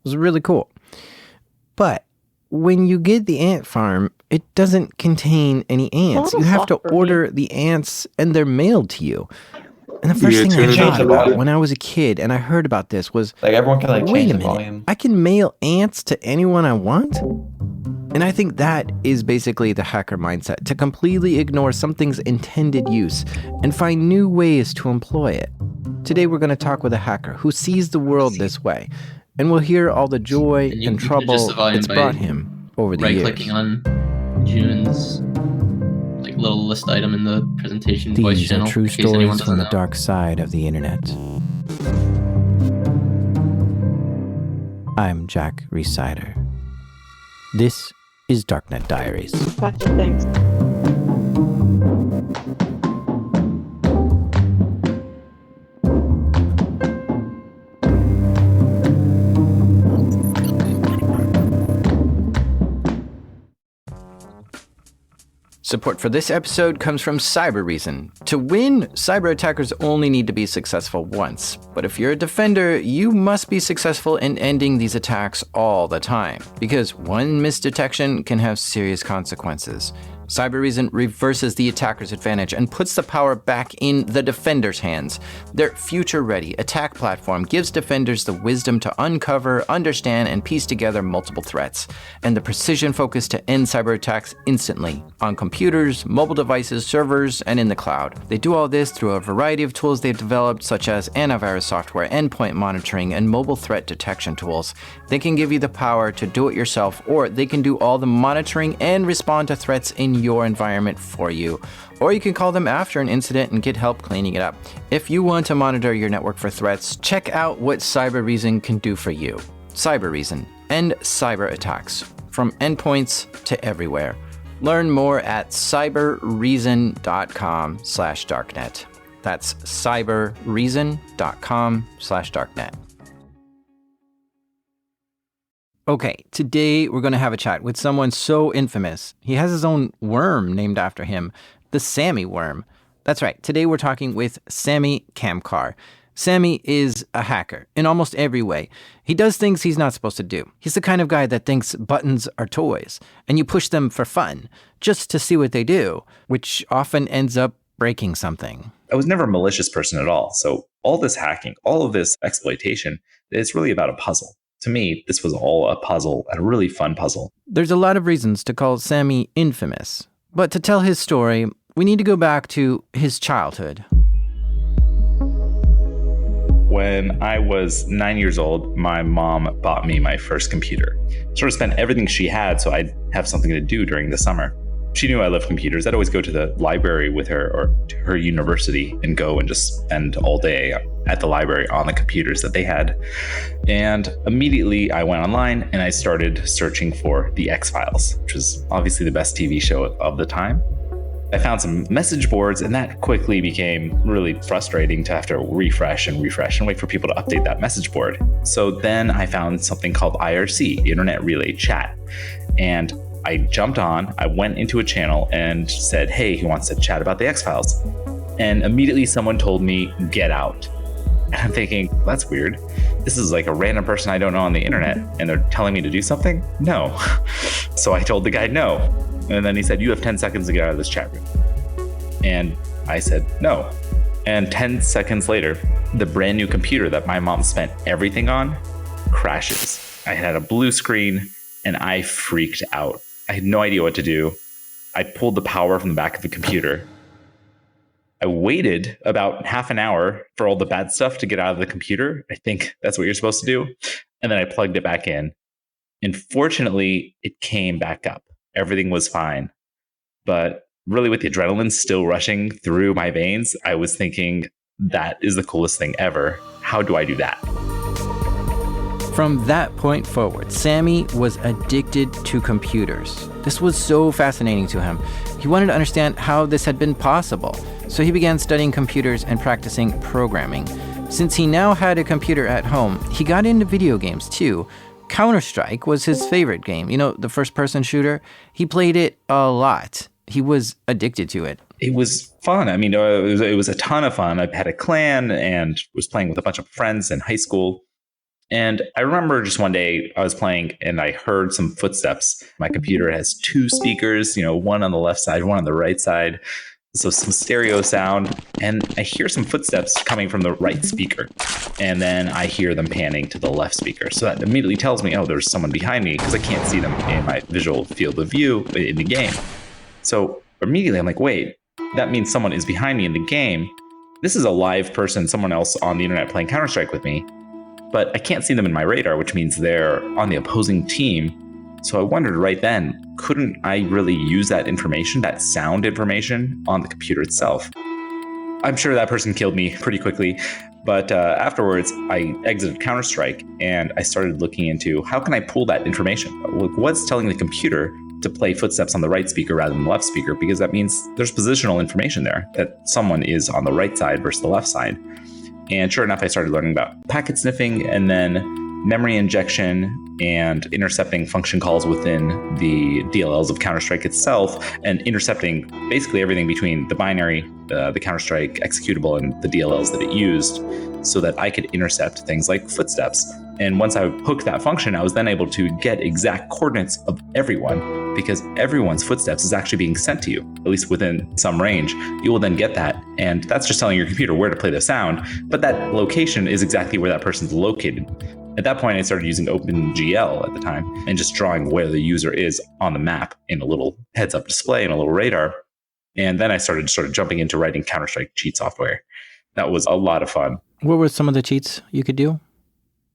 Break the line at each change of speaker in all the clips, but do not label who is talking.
was really cool. But when you get the ant farm, it doesn't contain any ants. You have to order the ants and they're mailed to you. And the first thing I thought about when I was a kid and I heard about this was,
like everyone can like
wait
change
a
the
minute,
volume.
I can mail ants to anyone I want? And I think that is basically the hacker mindset, to completely ignore something's intended use and find new ways to employ it. Today we're going to talk with a hacker who sees the world this way, and we'll hear all the joy and trouble it's brought him over the years.
Right-clicking on June's like little list item in the presentation voice channel.
These are true stories from the dark side of the internet. I'm Jack Resider. This is Darknet Diaries.
Gotcha, thanks.
Support for this episode comes from Cybereason. To win, cyber attackers only need to be successful once. But if you're a defender, you must be successful in ending these attacks all the time, because one missed detection can have serious consequences. Cybereason reverses the attacker's advantage and puts the power back in the defender's hands. Their future-ready attack platform gives defenders the wisdom to uncover, understand, and piece together multiple threats, and the precision focus to end cyber attacks instantly on computers, mobile devices, servers, and in the cloud. They do all this through a variety of tools they've developed, such as antivirus software, endpoint monitoring, and mobile threat detection tools. They can give you the power to do it yourself, or they can do all the monitoring and respond to threats in your environment for you. Or you can call them after an incident and get help cleaning it up. If you want to monitor your network for threats, check out what Cybereason can do for you. Cybereason. End cyber attacks. From endpoints to everywhere. Learn more at cybereason.com/darknet. That's cybereason.com/darknet. Okay, today we're going to have a chat with someone so infamous. He has his own worm named after him, the Samy worm. That's right, today we're talking with Samy Kamkar. Samy is a hacker in almost every way. He does things he's not supposed to do. He's the kind of guy that thinks buttons are toys, and you push them for fun, just to see what they do, which often ends up breaking something.
I was never a malicious person at all. So all this hacking, all of this exploitation, it's really about a puzzle. To me, this was all a puzzle, a really fun puzzle.
There's a lot of reasons to call Samy infamous. But to tell his story, we need to go back to his childhood.
When I was 9 years old, my mom bought me my first computer. Sort of spent everything she had so I'd have something to do during the summer. She knew I loved computers. I'd always go to the library with her or to her university and go and just spend all day at the library on the computers that they had. And immediately I went online and I started searching for The X-Files, which was obviously the best TV show of the time. I found some message boards, and that quickly became really frustrating to have to refresh and wait for people to update that message board. So then I found something called IRC, Internet Relay Chat. And I jumped on, I went into a channel and said, hey, he wants to chat about the X-Files. And immediately someone told me, get out. And I'm thinking, that's weird. This is like a random person I don't know on the internet, and they're telling me to do something? No. So I told the guy no. And then he said, you have 10 seconds to get out of this chat room. And I said, no. And 10 seconds later, the brand new computer that my mom spent everything on crashes. I had a blue screen and I freaked out. I had no idea what to do. I pulled the power from the back of the computer. I waited about half an hour for all the bad stuff to get out of the computer. I think that's what you're supposed to do. And then I plugged it back in. And fortunately, it came back up. Everything was fine. But really, with the adrenaline still rushing through my veins, I was thinking, that is the coolest thing ever. How do I do that?
From that point forward, Samy was addicted to computers. This was so fascinating to him. He wanted to understand how this had been possible. So he began studying computers and practicing programming. Since he now had a computer at home, he got into video games too. Counter-Strike was his favorite game. You know, the first-person shooter. He played it a lot. He was addicted to it.
It was fun. I mean, it was a ton of fun. I had a clan and was playing with a bunch of friends in high school. And I remember just one day I was playing and I heard some footsteps. My computer has two speakers, one on the left side, one on the right side. So some stereo sound. And I hear some footsteps coming from the right speaker. And then I hear them panning to the left speaker. So that immediately tells me, oh, there's someone behind me because I can't see them in my visual field of view in the game. So immediately I'm like, wait, that means someone is behind me in the game. This is a live person, someone else on the internet playing Counter-Strike with me. But I can't see them in my radar, which means they're on the opposing team. So I wondered right then, couldn't I really use that information, that sound information, on the computer itself? I'm sure that person killed me pretty quickly, but afterwards I exited Counter-Strike and I started looking into how can I pull that information? What's telling the computer to play footsteps on the right speaker rather than the left speaker? Because that means there's positional information there, that someone is on the right side versus the left side. And sure enough, I started learning about packet sniffing and then memory injection and intercepting function calls within the DLLs of Counter-Strike itself, and intercepting basically everything between the binary, the Counter-Strike executable, and the DLLs that it used, so that I could intercept things like footsteps. And once I hooked that function, I was then able to get exact coordinates of everyone, because everyone's footsteps is actually being sent to you, at least within some range. You will then get that, and that's just telling your computer where to play the sound, but that location is exactly where that person's located. At that point, I started using OpenGL at the time and just drawing where the user is on the map in a little heads-up display and a little radar. And then I started jumping into writing Counter-Strike cheat software. That was a lot of fun.
What were some of the cheats you could do?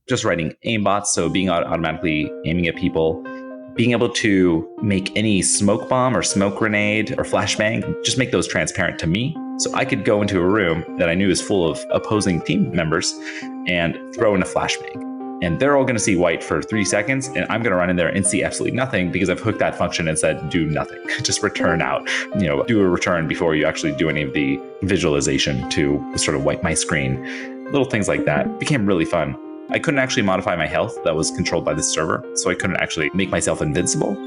Just writing aimbots, so being automatically aiming at people, being able to make any smoke bomb or smoke grenade or flashbang, just make those transparent to me. So I could go into a room that I knew is full of opposing team members and throw in a flashbang. And they're all going to see white for 3 seconds, and I'm going to run in there and see absolutely nothing because I've hooked that function and said, do nothing. Just return out. Do a return before you actually do any of the visualization to sort of wipe my screen. Little things like that became really fun. I couldn't actually modify my health. That was controlled by the server, so I couldn't actually make myself invincible.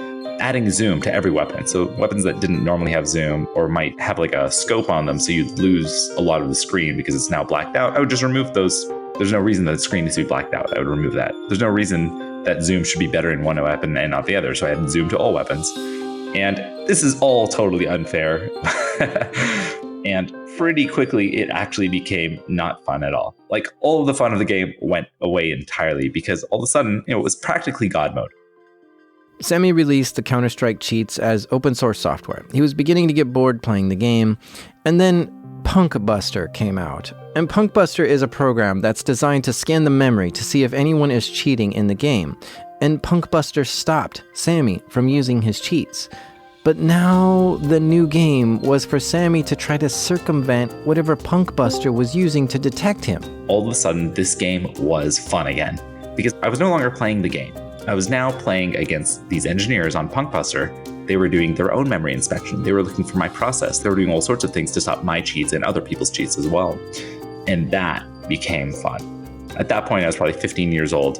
Adding zoom to every weapon. So weapons that didn't normally have zoom or might have like a scope on them, so you'd lose a lot of the screen because it's now blacked out, I would just remove those. There's no reason that the screen needs to be blacked out. I would remove that. There's no reason that zoom should be better in one weapon and not the other. So I had zoom to all weapons. And this is all totally unfair. And pretty quickly, it actually became not fun at all. Like, all of the fun of the game went away entirely because all of a sudden, it was practically God mode.
Samy released the Counter-Strike cheats as open source software. He was beginning to get bored playing the game, and then Punkbuster came out. And Punkbuster is a program that's designed to scan the memory to see if anyone is cheating in the game. And Punkbuster stopped Samy from using his cheats. But now the new game was for Samy to try to circumvent whatever Punkbuster was using to detect him.
All of a sudden, this game was fun again, because I was no longer playing the game. I was now playing against these engineers on Punkbuster. They were doing their own memory inspection. They were looking for my process. They were doing all sorts of things to stop my cheats and other people's cheats as well. And that became fun. At that point, I was probably 15 years old.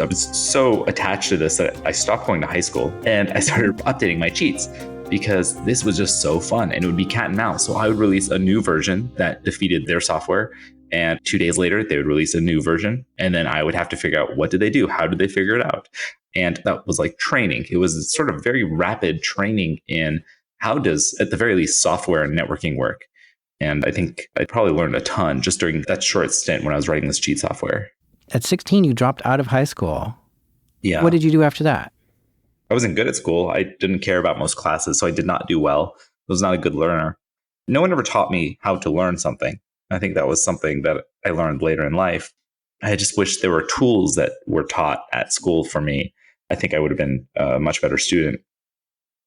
I was so attached to this that I stopped going to high school and I started updating my cheats because this was just so fun, and it would be cat and mouse. So I would release a new version that defeated their software, and 2 days later they would release a new version, and then I would have to figure out, what did they do? How did they figure it out? And that was like training. It was sort of very rapid training in how does, at the very least, software and networking work. And I think I probably learned a ton just during that short stint when I was writing this cheat software.
At 16, you dropped out of high school.
Yeah.
What did you do after that?
I wasn't good at school. I didn't care about most classes, so I did not do well. I was not a good learner. No one ever taught me how to learn something. I think that was something that I learned later in life. I just wish there were tools that were taught at school for me. I think I would have been a much better student.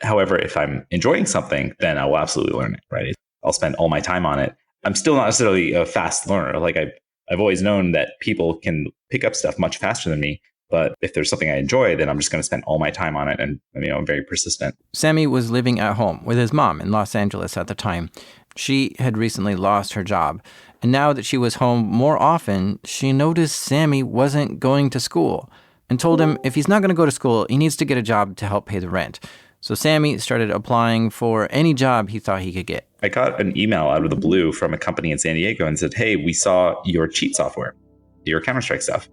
However, if I'm enjoying something, then I will absolutely learn it, right? I'll spend all my time on it. I'm still not necessarily a fast learner. Like I've always known that people can pick up stuff much faster than me. But if there's something I enjoy, then I'm just going to spend all my time on it. And, I'm very persistent.
Samy was living at home with his mom in Los Angeles at the time. She had recently lost her job. And now that she was home more often, she noticed Samy wasn't going to school and told him if he's not going to go to school, he needs to get a job to help pay the rent. So Samy started applying for any job he thought he could get.
I got an email out of the blue from a company in San Diego and said, hey, we saw your cheat software, your Counter-Strike stuff.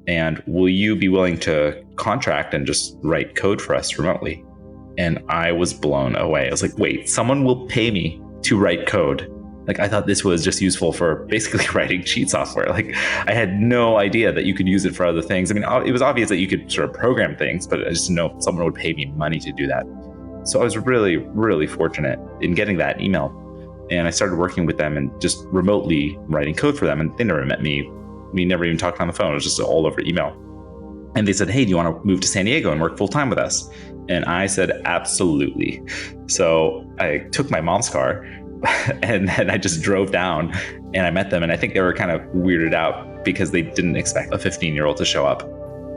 And will you be willing to contract and just write code for us remotely? And I was blown away. I was like, wait, someone will pay me to write code? Like, I thought this was just useful for basically writing cheat software. Like, I had no idea that you could use it for other things. I mean, it was obvious that you could sort of program things, but I just didn't know someone would pay me money to do that. So I was really, really fortunate in getting that email. And I started working with them and just remotely writing code for them. And they never met me. We never even talked on the phone. It was just all over email. And they said, hey, do you want to move to San Diego and work full time with us? And I said, absolutely. So I took my mom's car and then I just drove down and I met them. And I think they were kind of weirded out because they didn't expect a 15-year-old to show up.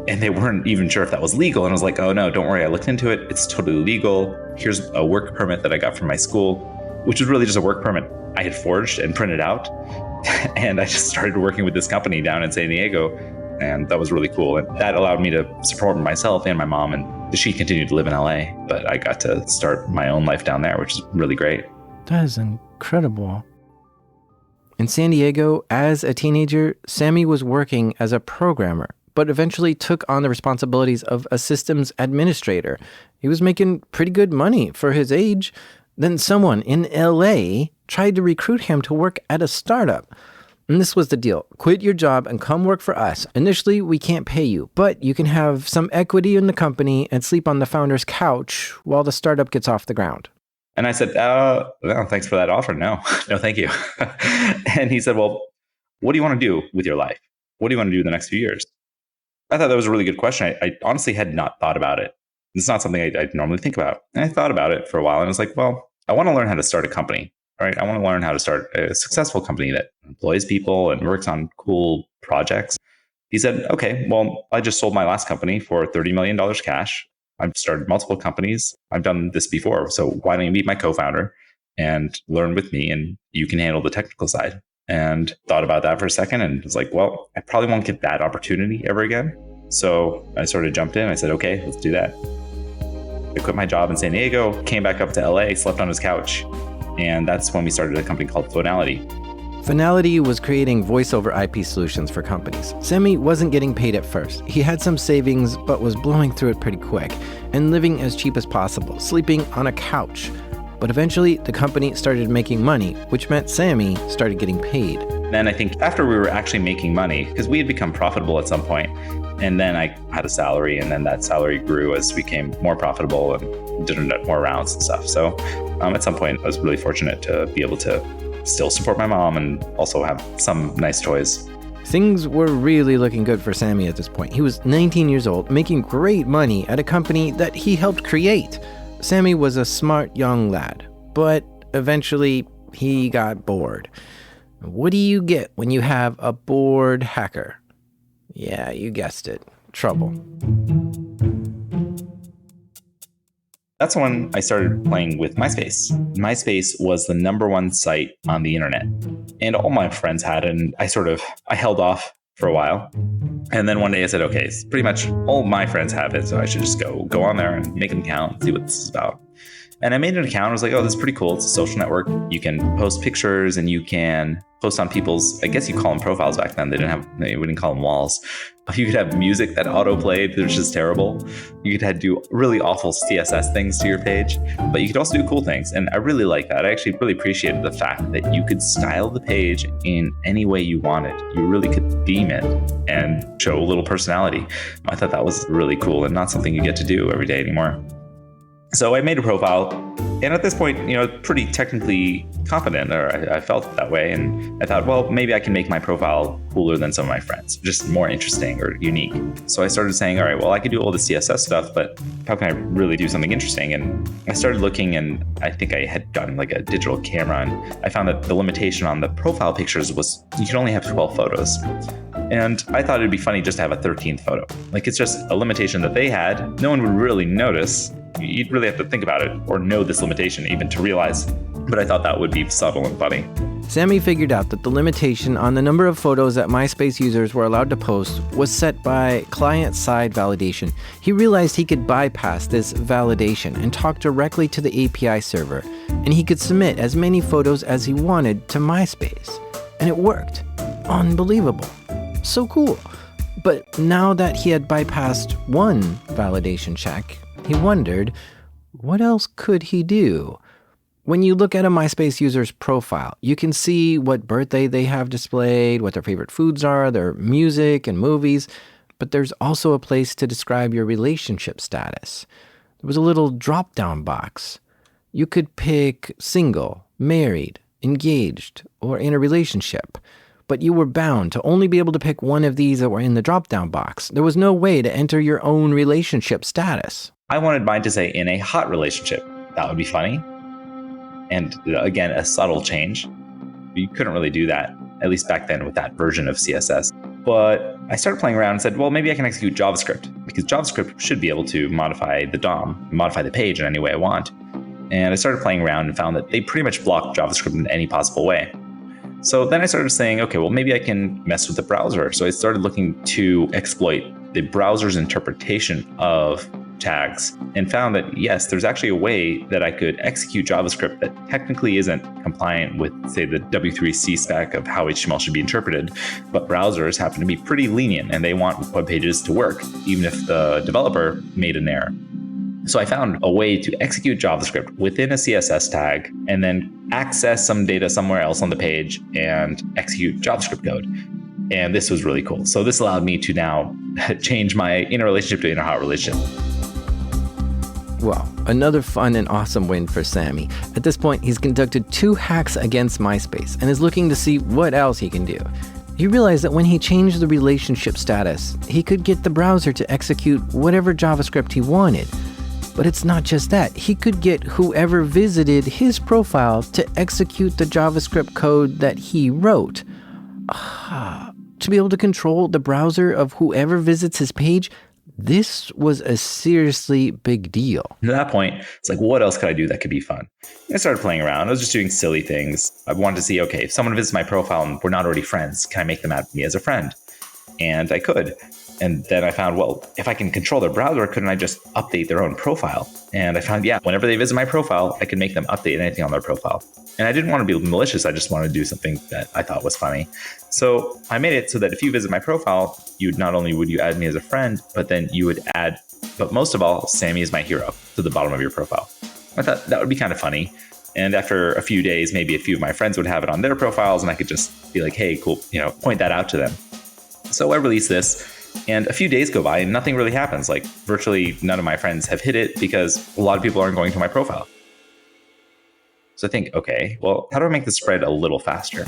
And they weren't even sure if that was legal. And I was like, oh no, don't worry. I looked into it. It's totally legal. Here's a work permit that I got from my school, which was really just a work permit I had forged and printed out. And I just started working with this company down in San Diego. And that was really cool. And that allowed me to support myself and my mom. And she continued to live in LA, but I got to start my own life down there, which is really great.
That is incredible. In San Diego, as a teenager, Samy was working as a programmer, but eventually took on the responsibilities of a systems administrator. He was making pretty good money for his age. Then someone in LA tried to recruit him to work at a startup. And this was the deal. Quit your job and come work for us. Initially, we can't pay you, but you can have some equity in the company and sleep on the founder's couch while the startup gets off the ground.
And I said, no, thanks for that offer. No, thank you. And he said, well, what do you want to do with your life? What do you want to do the next few years? I thought that was a really good question. I honestly had not thought about it. It's not something I'd normally think about. And I thought about it for a while and I was like, well, I want to learn how to start a company. Right? I want to learn how to start a successful company that employs people and works on cool projects. He said, okay, well, I just sold my last company for $30 million cash. I've started multiple companies. I've done this before. So why don't you meet my co-founder and learn with me and you can handle the technical side? And thought about that for a second and was like, well, I probably won't get that opportunity ever again. So I sort of jumped in. I said, okay, let's do that. I quit my job in San Diego, came back up to LA, slept on his couch. And that's when we started a company called Finality.
Finality was creating voice-over IP solutions for companies. Samy wasn't getting paid at first. He had some savings, but was blowing through it pretty quick and living as cheap as possible, sleeping on a couch. But eventually, the company started making money, which meant Samy started getting paid.
Then I think after we were actually making money, because we had become profitable at some point, and then I had a salary, and then that salary grew as we became more profitable and did more rounds and stuff. So at some point, I was really fortunate to be able to still support my mom and also have some nice toys.
Things were really looking good for Samy at this point. He was 19 years old, making great money at a company that he helped create. Samy was a smart young lad, but eventually he got bored. What do you get when you have a bored hacker? Yeah, you guessed it. Trouble.
That's when I started playing with MySpace. MySpace was the #1 site on the internet. And all my friends had it, and I held off for a while. And then one day I said, okay, it's pretty much all my friends have it, so I should just go on there and make an account, see what this is about. And I made an account. I was like, oh, this is pretty cool. It's a social network. You can post pictures and you can post on people's, I guess you call them profiles back then. We didn't call them walls. You could have music that auto-played, which is terrible. You could do really awful CSS things to your page, but you could also do cool things. And I really like that. I actually really appreciated the fact that you could style the page in any way you wanted. You really could theme it and show a little personality. I thought that was really cool and not something you get to do every day anymore. So I made a profile, and at this point, pretty technically confident, or I felt that way. And I thought, well, maybe I can make my profile cooler than some of my friends, just more interesting or unique. So I started saying, all right, well, I could do all the CSS stuff, but how can I really do something interesting? And I started looking, and I think I had gotten like a digital camera, and I found that the limitation on the profile pictures was you could only have 12 photos. And I thought it'd be funny just to have a 13th photo. Like, it's just a limitation that they had. No one would really notice. You'd really have to think about it or know this limitation even to realize. But I thought that would be subtle and funny.
Samy figured out that the limitation on the number of photos that MySpace users were allowed to post was set by client-side validation. He realized he could bypass this validation and talk directly to the API server, and he could submit as many photos as he wanted to MySpace. And it worked. Unbelievable. So cool. But now that he had bypassed one validation check, he wondered, what else could he do? When you look at a MySpace user's profile, you can see what birthday they have displayed, what their favorite foods are, their music and movies, but there's also a place to describe your relationship status. There was a little drop-down box. You could pick single, married, engaged, or in a relationship, but you were bound to only be able to pick one of these that were in the drop-down box. There was no way to enter your own relationship status.
I wanted mine to say in a hot relationship. That would be funny. And again, a subtle change. You couldn't really do that, at least back then with that version of CSS. But I started playing around and said, well, maybe I can execute JavaScript, because JavaScript should be able to modify the DOM, modify the page in any way I want. And I started playing around and found that they pretty much block JavaScript in any possible way. So then I started saying, okay, well, maybe I can mess with the browser. So I started looking to exploit the browser's interpretation of tags and found that, yes, there's actually a way that I could execute JavaScript that technically isn't compliant with, say, the W3C spec of how HTML should be interpreted, but browsers happen to be pretty lenient and they want web pages to work, even if the developer made an error. So I found a way to execute JavaScript within a CSS tag and then access some data somewhere else on the page and execute JavaScript code. And this was really cool. So this allowed me to now change my inner relationship to inner hot relationship.
Well, another fun and awesome win for Samy. At this point, he's conducted 2 hacks against MySpace and is looking to see what else he can do. He realized that when he changed the relationship status, he could get the browser to execute whatever JavaScript he wanted. But it's not just that. He could get whoever visited his profile to execute the JavaScript code that he wrote. To be able to control the browser of whoever visits his page, this was a seriously big deal.
At that point, it's like, what else could I do that could be fun? I started playing around. I was just doing silly things. I wanted to see, okay, if someone visits my profile and we're not already friends, can I make them add me as a friend? And I could. And then I found, well, if I can control their browser, couldn't I just update their own profile? And I found, yeah, whenever they visit my profile, I could make them update anything on their profile. And I didn't want to be malicious. I just wanted to do something that I thought was funny. So I made it so that if you visit my profile, not only would you add me as a friend, but then you would add, but most of all, Samy is my hero to the bottom of your profile. I thought that would be kind of funny. And after a few days, maybe a few of my friends would have it on their profiles and I could just be like, hey, cool, point that out to them. So I released this. And a few days go by and nothing really happens. Like virtually none of my friends have hit it because a lot of people aren't going to my profile. So I think, okay, well, how do I make this spread a little faster?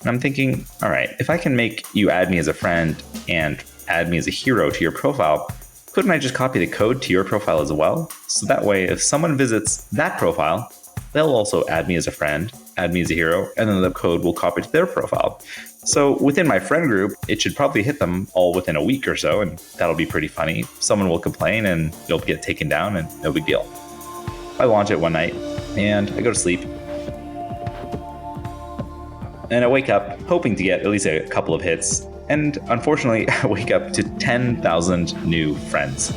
And I'm thinking, all right, if I can make you add me as a friend and add me as a hero to your profile, couldn't I just copy the code to your profile as well? So that way, if someone visits that profile, they'll also add me as a friend, add me as a hero, and then the code will copy to their profile. So within my friend group, it should probably hit them all within a week or so, and that'll be pretty funny. Someone will complain and it'll get taken down and no big deal. I launch it one night and I go to sleep. And I wake up hoping to get at least a couple of hits. And unfortunately, I wake up to 10,000 new friends.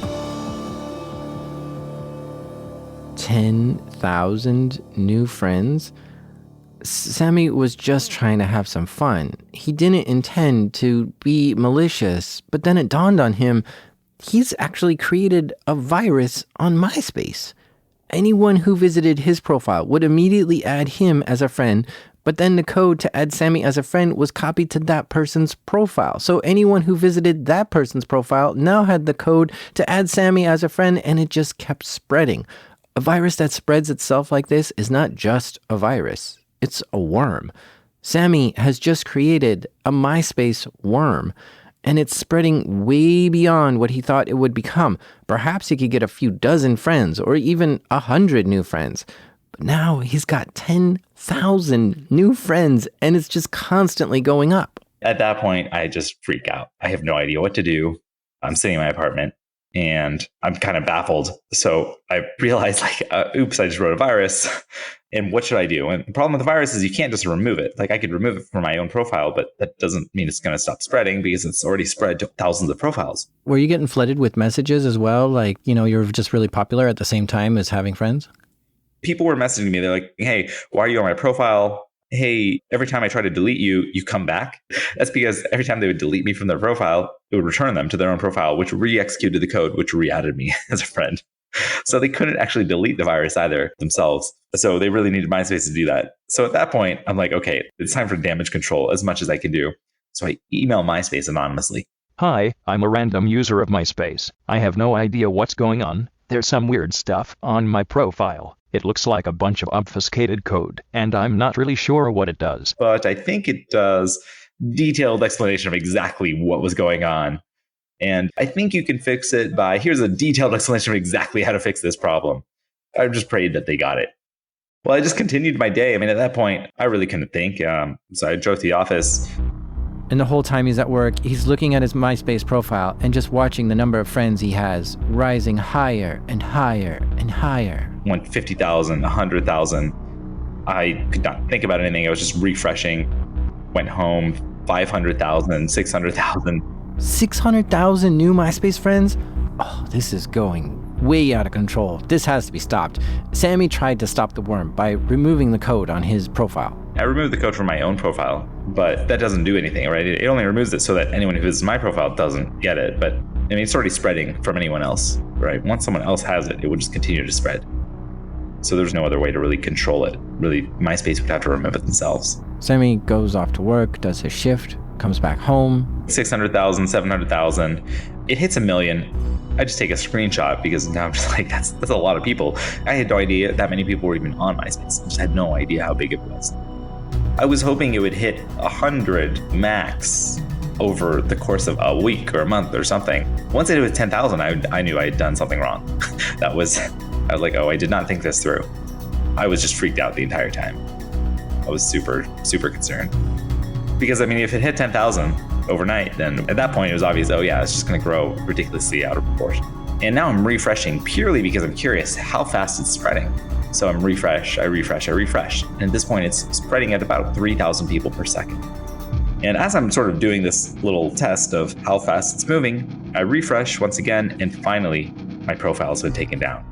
10,000 new friends? Samy was just trying to have some fun. He didn't intend to be malicious, but then it dawned on him, he's actually created a virus on MySpace. Anyone who visited his profile would immediately add him as a friend, but then the code to add Samy as a friend was copied to that person's profile. So anyone who visited that person's profile now had the code to add Samy as a friend, and it just kept spreading. A virus that spreads itself like this is not just a virus. It's a worm. Samy has just created a MySpace worm, and it's spreading way beyond what he thought it would become. Perhaps he could get a few dozen friends or even 100 new friends. But now he's got 10,000 new friends, and it's just constantly going up.
At that point, I just freak out. I have no idea what to do. I'm sitting in my apartment and I'm kind of baffled. So I realized oops, I just wrote a virus. And what should I do? And the problem with the virus is you can't just remove it. Like I could remove it from my own profile, but that doesn't mean it's going to stop spreading because it's already spread to thousands of profiles.
Were you getting flooded with messages as well? Like, you're just really popular at the same time as having friends?
People were messaging me. They're like, hey, why are you on my profile? hey, every time I try to delete you, you come back. That's because every time they would delete me from their profile, it would return them to their own profile, which re-executed the code, which re-added me as a friend. So they couldn't actually delete the virus either themselves. So they really needed MySpace to do that. So at that point, I'm like, okay, it's time for damage control as much as I can do. So I email MySpace anonymously.
Hi, I'm a random user of MySpace. I have no idea what's going on. There's some weird stuff on my profile. It looks like a bunch of obfuscated code, and I'm not really sure what it does.
But I think it does detailed explanation of exactly what was going on. And I think you can fix it by, here's a detailed explanation of exactly how to fix this problem. I just prayed that they got it. Well, I just continued my day. I mean, at that point, I really couldn't think. So I drove to the office.
And the whole time he's at work, he's looking at his MySpace profile and just watching the number of friends he has rising higher and higher and higher.
Went 50,000, 100,000. I could not think about anything. I was just refreshing. Went home, 500,000, 600,000.
600,000 new MySpace friends? Oh, this is going way out of control. This has to be stopped. Samy tried to stop the worm by removing the code on his profile.
I removed the code from my own profile, but that doesn't do anything, right? It only removes it so that anyone who visits my profile doesn't get it. But I mean, it's already spreading from anyone else, right? Once someone else has it, it would just continue to spread. So there's no other way to really control it. Really, MySpace would have to remove it themselves.
Samy goes off to work, does his shift, comes back home.
600,000, 700,000. It hits 1 million. I just take a screenshot because now I'm just like, that's a lot of people. I had no idea that many people were even on MySpace. I just had no idea how big it was. I was hoping it would hit 100 max over the course of a week or a month or something. Once it hit 10,000, I knew I had done something wrong. I was like, oh, I did not think this through. I was just freaked out the entire time. I was super, super concerned. Because, I mean, if it hit 10,000 overnight, then at that point it was obvious, oh yeah, it's just going to grow ridiculously out of proportion. And now I'm refreshing purely because I'm curious how fast it's spreading. So I'm refresh. And at this point, it's spreading at about 3,000 people per second. And as I'm sort of doing this little test of how fast it's moving, I refresh once again, and finally, my profile has been taken down.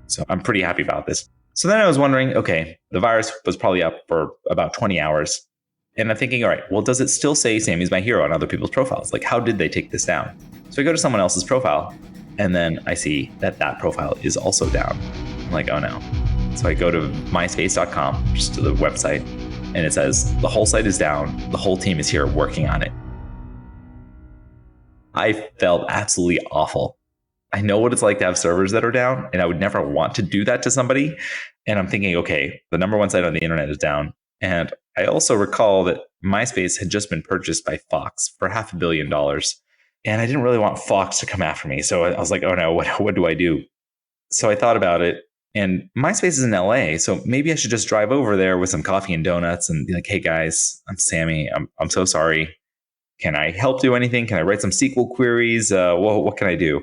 So I'm pretty happy about this. So then I was wondering, okay, the virus was probably up for about 20 hours. And I'm thinking, all right, well, does it still say Samy's my hero on other people's profiles? Like, how did they take this down? So I go to someone else's profile, and then I see that profile is also down. I'm like, oh no. So I go to myspace.com, just to the website, and it says, the whole site is down. The whole team is here working on it. I felt absolutely awful. I know what it's like to have servers that are down, and I would never want to do that to somebody. And I'm thinking, okay, the number one site on the internet is down. And I also recall that MySpace had just been purchased by Fox for $500 million. And I didn't really want Fox to come after me. So I was like, oh no, what do I do? So I thought about it. And MySpace is in LA. So maybe I should just drive over there with some coffee and donuts and be like, hey guys, I'm Samy. I'm so sorry. Can I help do anything? Can I write some SQL queries? What can I do?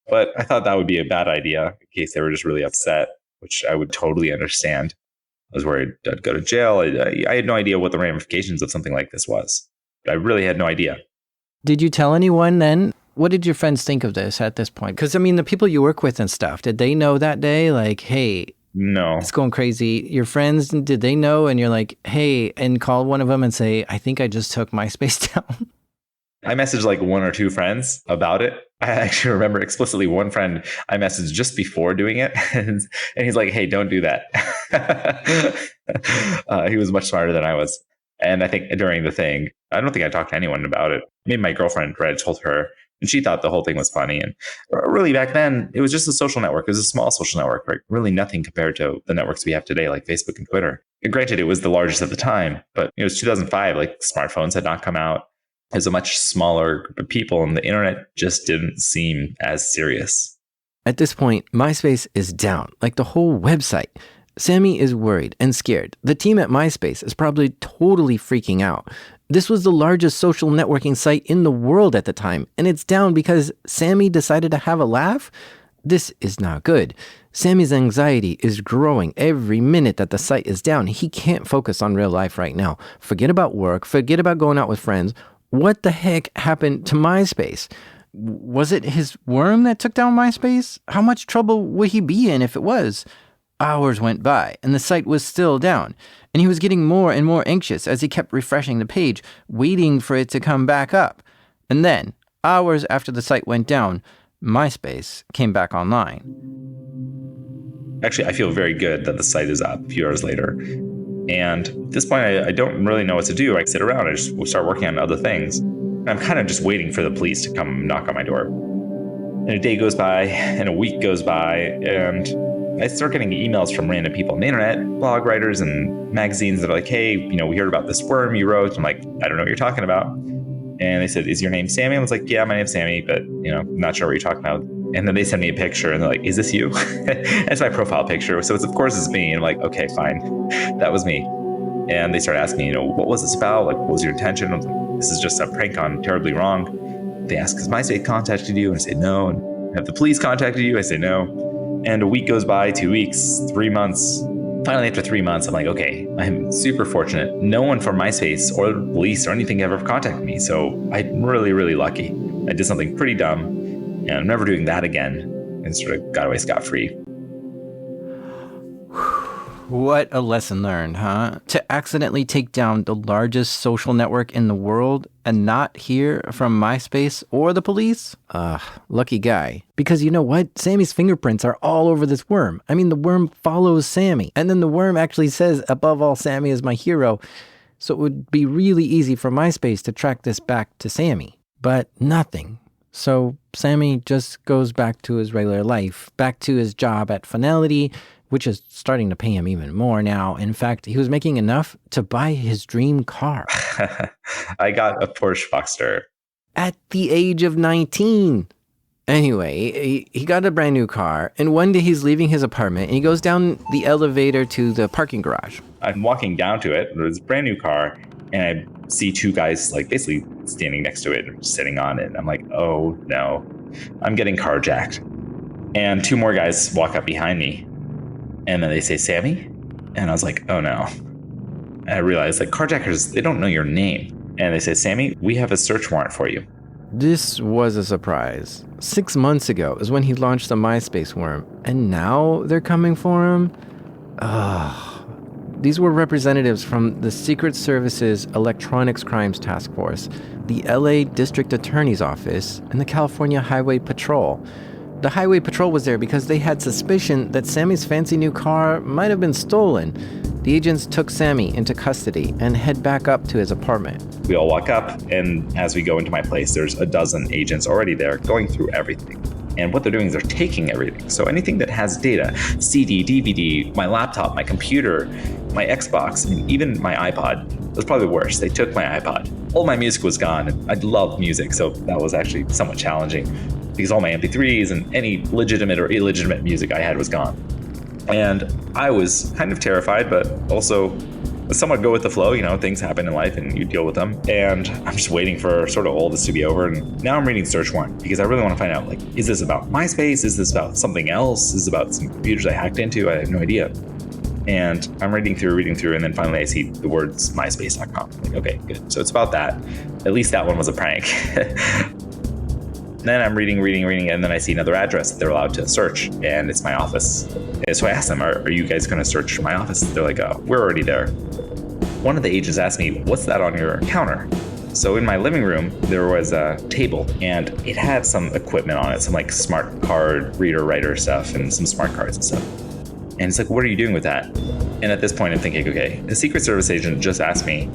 But I thought that would be a bad idea in case they were just really upset, which I would totally understand. I was worried I'd go to jail. I had no idea what the ramifications of something like this was. I really had no idea.
Did you tell anyone then? What did your friends think of this at this point? Because, I mean, the people you work with and stuff, did they know that day? Like, hey,
no,
it's going crazy. Your friends, did they know? And you're like, hey, and call one of them and say, I think I just took MySpace down.
I messaged like one or two friends about it. I actually remember explicitly one friend I messaged just before doing it. And he's like, hey, don't do that. He was much smarter than I was. And I think during the thing, I don't think I talked to anyone about it. Maybe my girlfriend, Red, told her, and she thought the whole thing was funny. And really back then, it was just a social network. It was a small social network, right? Really nothing compared to the networks we have today, like Facebook and Twitter. And granted, it was the largest at the time, but it was 2005, like smartphones had not come out. It was a much smaller group of people, and the internet just didn't seem as serious.
At this point, MySpace is down, like the whole website. Samy is worried and scared. The team at MySpace is probably totally freaking out. This was the largest social networking site in the world at the time, and it's down because Samy decided to have a laugh? This is not good. Samy's anxiety is growing every minute that the site is down. He can't focus on real life right now. Forget about work. Forget about going out with friends. What the heck happened to MySpace? Was it his worm that took down MySpace? How much trouble would he be in if it was? Hours went by, and the site was still down, and he was getting more and more anxious as he kept refreshing the page, waiting for it to come back up. And then, hours after the site went down, MySpace came back online.
Actually, I feel very good that the site is up a few hours later. And at this point, I don't really know what to do. I sit around, I just start working on other things. And I'm kind of just waiting for the police to come knock on my door. And a day goes by, and a week goes by, and I start getting emails from random people on the internet, blog writers and magazines that are like, hey, we heard about this worm you wrote. I'm like, I don't know what you're talking about. And they said, is your name Samy? I was like, yeah, my name's Samy, but, not sure what you're talking about. And then they send me a picture and they're like, is this you? That's my profile picture. So of course it's me. And I'm like, okay, fine. That was me. And they start asking me, what was this about? Like, what was your intention? I was like, this is just a prank gone terribly wrong. They ask, has MySpace contacted you? And I say, no. And have the police contacted you? I say, no. And a week goes by, 2 weeks, 3 months. Finally, after 3 months, I'm like, okay, I'm super fortunate. No one from MySpace or the police or anything ever contacted me. So I'm really, really lucky. I did something pretty dumb, and I'm never doing that again, and sort of got away scot-free.
What a lesson learned, huh? To accidentally take down the largest social network in the world and not hear from MySpace or the police? Lucky guy. Because you know what? Sammy's fingerprints are all over this worm. I mean, the worm follows Samy. And then the worm actually says, above all, Samy is my hero. So it would be really easy for MySpace to track this back to Samy. But nothing. So Samy just goes back to his regular life, back to his job at Finality, which is starting to pay him even more now. In fact, he was making enough to buy his dream car.
I got a Porsche Boxster.
At the age of 19. Anyway, he got a brand new car, and one day he's leaving his apartment, and he goes down the elevator to the parking garage.
I'm walking down to it. It's a brand new car, and I see two guys like basically standing next to it and sitting on it. And I'm like, oh no, I'm getting carjacked. And two more guys walk up behind me. And then they say, Samy? And I was like, oh no. And I realized like carjackers, they don't know your name. And they say, Samy, we have a search warrant for you.
This was a surprise. 6 months ago is when he launched the MySpace worm. And now they're coming for him? These were representatives from the Secret Service's Electronics Crimes Task Force, the LA District Attorney's Office, and the California Highway Patrol. The Highway Patrol was there because they had suspicion that Sammy's fancy new car might have been stolen. The agents took Samy into custody and head back up to his apartment.
We all walk up, and as we go into my place, there's a dozen agents already there going through everything. And what they're doing is they're taking everything. So anything that has data, CD, DVD, my laptop, my computer, my Xbox, and even my iPod. Was probably worse. They took my iPod. All my music was gone. And I love music, so that was actually somewhat challenging because all my MP3s and any legitimate or illegitimate music I had was gone. And I was kind of terrified, but also somewhat go with the flow. Things happen in life and you deal with them. And I'm just waiting for sort of all this to be over. And now I'm reading search warrant because I really want to find out, like, is this about MySpace? Is this about something else? Is this about some computers I hacked into? I have no idea. And I'm reading through, and then finally I see the words myspace.com. Like, okay, good. So it's about that. At least that one was a prank. Then I'm reading, and then I see another address that they're allowed to search, and it's my office. And so I asked them, are you guys going to search my office? They're like, oh, we're already there. One of the agents asked me, what's that on your counter? So in my living room, there was a table, and it had some equipment on it, some like smart card reader writer stuff and some smart cards and stuff. And it's like, what are you doing with that? And at this point, I'm thinking, okay, the Secret Service agent just asked me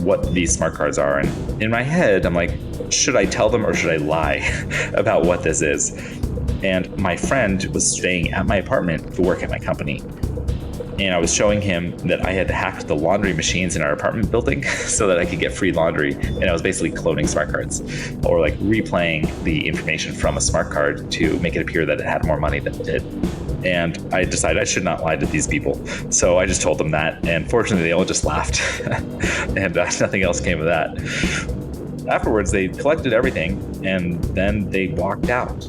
what these smart cards are. And in my head, I'm like, should I tell them or should I lie about what this is? And my friend was staying at my apartment to work at my company. And I was showing him that I had hacked the laundry machines in our apartment building so that I could get free laundry. And I was basically cloning smart cards or like replaying the information from a smart card to make it appear that it had more money than it did. And I decided I should not lie to these people. So I just told them that. And fortunately, they all just laughed. And nothing else came of that. Afterwards, they collected everything and then they walked out.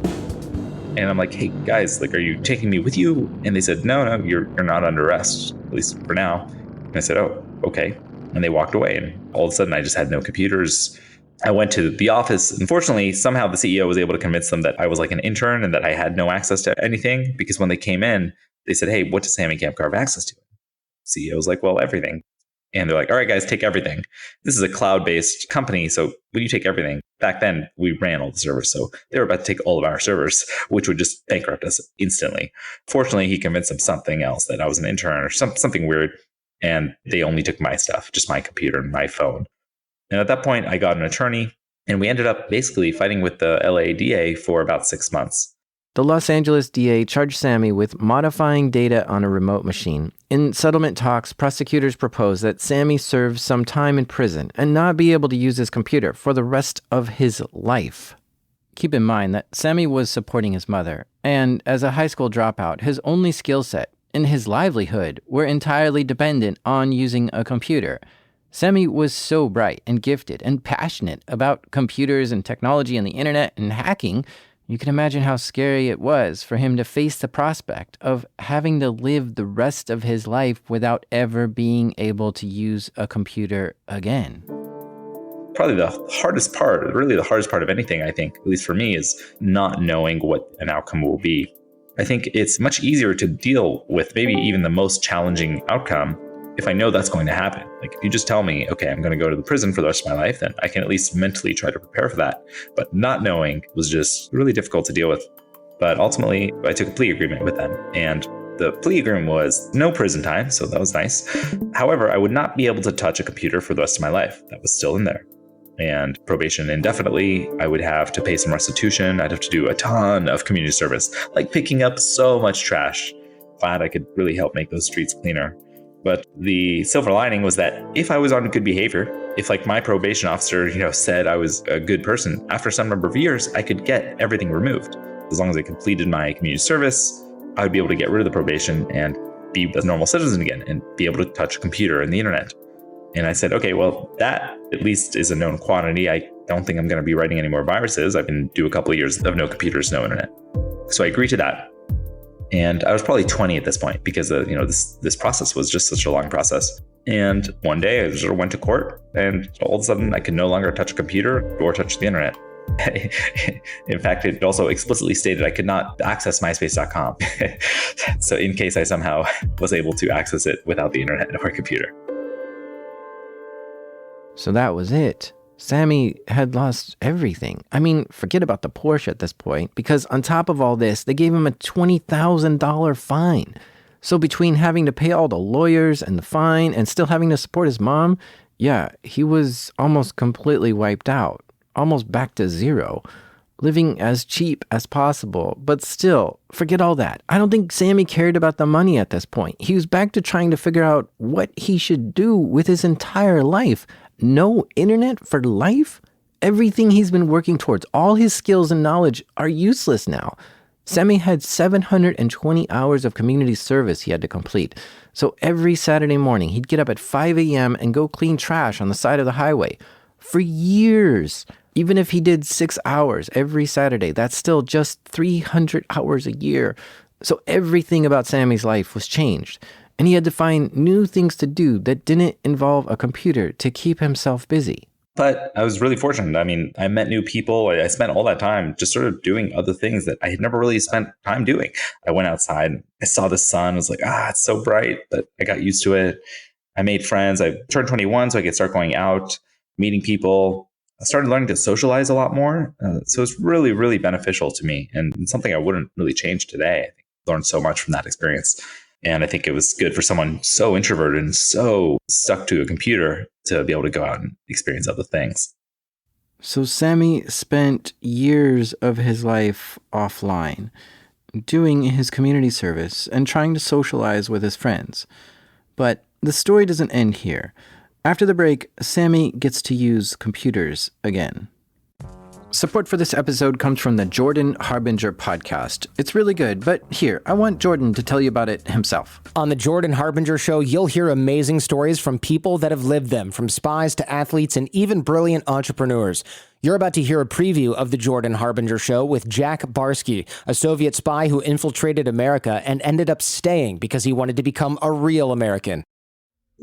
And I'm like, hey, guys, like, are you taking me with you? And they said, no, you're not under arrest, at least for now. And I said, oh, okay. And they walked away. And all of a sudden, I just had no computers. I went to the office. Unfortunately, somehow the CEO was able to convince them that I was like an intern and that I had no access to anything. Because when they came in, They said, hey, what does Samy Kamkar have access to? CEO was like, well, everything. And they're like, all right, guys, take everything. This is a cloud-based company, so when you take everything, back then we ran all the servers, so they were about to take all of our servers, which would just bankrupt us instantly. Fortunately, he convinced them something else, that I was an intern or something weird, and they only took my stuff, just my computer and my phone. And at that point, I got an attorney, and we ended up basically fighting with the LA DA for about 6 months.
The Los Angeles DA charged Samy with modifying data on a remote machine. In settlement talks, prosecutors proposed that Samy serve some time in prison and not be able to use his computer for the rest of his life. Keep in mind that Samy was supporting his mother, and as a high school dropout, his only skill set and his livelihood were entirely dependent on using a computer. Samy was so bright and gifted and passionate about computers and technology and the internet and hacking. You can imagine how scary it was for him to face the prospect of having to live the rest of his life without ever being able to use a computer again.
Probably the hardest part of anything, I think, at least for me, is not knowing what an outcome will be. I think it's much easier to deal with maybe even the most challenging outcome if I know that's going to happen. Like, if you just tell me, okay, I'm going to go to the prison for the rest of my life, then I can at least mentally try to prepare for that. But not knowing was just really difficult to deal with. But ultimately, I took a plea agreement with them. And the plea agreement was no prison time, so that was nice. However, I would not be able to touch a computer for the rest of my life. That was still in there. And probation indefinitely. I would have to pay some restitution. I'd have to do a ton of community service, like picking up so much trash. Glad I could really help make those streets cleaner. But the silver lining was that if I was on good behavior, if like my probation officer, said I was a good person, after some number of years, I could get everything removed. As long as I completed my community service, I would be able to get rid of the probation and be a normal citizen again and be able to touch a computer and the internet. And I said, okay, well, that at least is a known quantity. I don't think I'm going to be writing any more viruses. I can do a couple of years of no computers, no internet. So I agreed to that. And I was probably 20 at this point because this process was just such a long process. And one day I sort of went to court, and all of a sudden I could no longer touch a computer or touch the internet. In fact, it also explicitly stated I could not access myspace.com. So in case I somehow was able to access it without the internet or computer.
So that was it. Samy had lost everything. I mean, forget about the Porsche at this point, because on top of all this, they gave him a $20,000 fine. So between having to pay all the lawyers and the fine and still having to support his mom, yeah, he was almost completely wiped out, almost back to zero, living as cheap as possible. But still, forget all that. I don't think Samy cared about the money at this point. He was back to trying to figure out what he should do with his entire life. No internet for life? Everything he's been working towards, all his skills and knowledge are useless now. Samy had 720 hours of community service he had to complete. So every Saturday morning, he'd get up at 5 a.m. and go clean trash on the side of the highway. For years. Even if he did 6 hours every Saturday, that's still just 300 hours a year. So everything about Samy's life was changed. And he had to find new things to do that didn't involve a computer to keep himself busy.
But I was really fortunate. I mean, I met new people. I spent all that time just sort of doing other things that I had never really spent time doing. I went outside. I saw the sun. I was like, it's so bright. But I got used to it. I made friends. I turned 21, so I could start going out, meeting people. I started learning to socialize a lot more. So it's really, really beneficial to me and something I wouldn't really change today. I learned so much from that experience. And I think it was good for someone so introverted and so stuck to a computer to be able to go out and experience other things.
So Samy spent years of his life offline, doing his community service and trying to socialize with his friends. But the story doesn't end here. After the break, Samy gets to use computers again. Support for this episode comes from the Jordan Harbinger podcast. It's really good, but here, I want Jordan to tell you about it himself.
On the Jordan Harbinger Show, you'll hear amazing stories from people that have lived them, from spies to athletes and even brilliant entrepreneurs. You're about to hear a preview of the Jordan Harbinger Show with Jack Barsky, a Soviet spy who infiltrated America and ended up staying because he wanted to become a real American.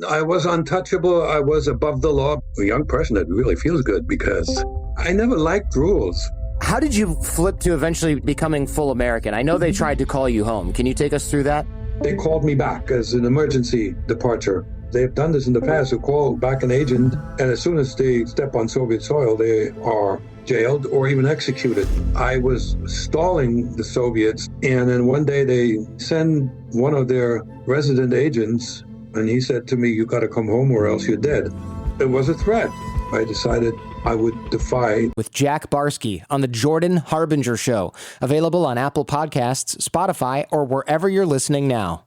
I was untouchable. I was above the law. A young person, it really feels good because I never liked rules.
How did you flip to eventually becoming full American? I know they tried to call you home. Can you take us through that?
They called me back as an emergency departure. They've done this in the past. They call back an agent, and as soon as they step on Soviet soil, they are jailed or even executed. I was stalling the Soviets, and then one day they send one of their resident agents, and he said to me, "You got to come home or else you're dead." It was a threat. I decided I would defy.
With Jack Barsky on The Jordan Harbinger Show, available on Apple Podcasts, Spotify, or wherever you're listening now.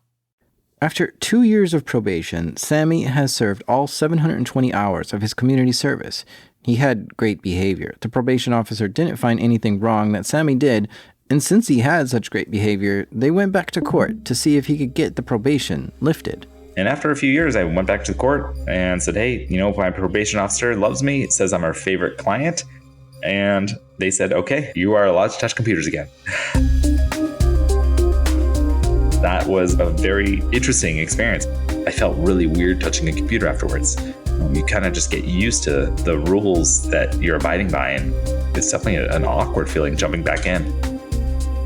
After 2 years of probation, Samy has served all 720 hours of his community service. He had great behavior. The probation officer didn't find anything wrong that Samy did, and since he had such great behavior, they went back to court to see if he could get the probation lifted.
And after a few years, I went back to the court and said, hey, my probation officer loves me, says I'm her favorite client. And they said, okay, you are allowed to touch computers again. That was a very interesting experience. I felt really weird touching a computer afterwards. You kind of just get used to the rules that you're abiding by, and it's definitely an awkward feeling jumping back in.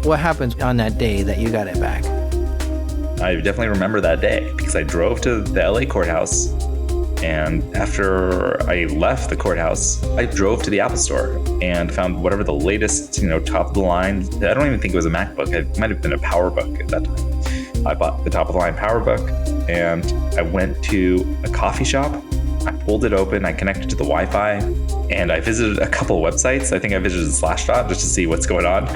What happened on that day that you got it back?
I definitely remember that day because I drove to the LA courthouse, and after I left the courthouse, I drove to the Apple store and found whatever the latest, top of the line. I don't even think it was a MacBook. It might have been a PowerBook at that time. I bought the top of the line PowerBook, and I went to a coffee shop. I pulled it open, I connected to the Wi-Fi, and I visited a couple of websites. I think I visited Slashdot just to see what's going on.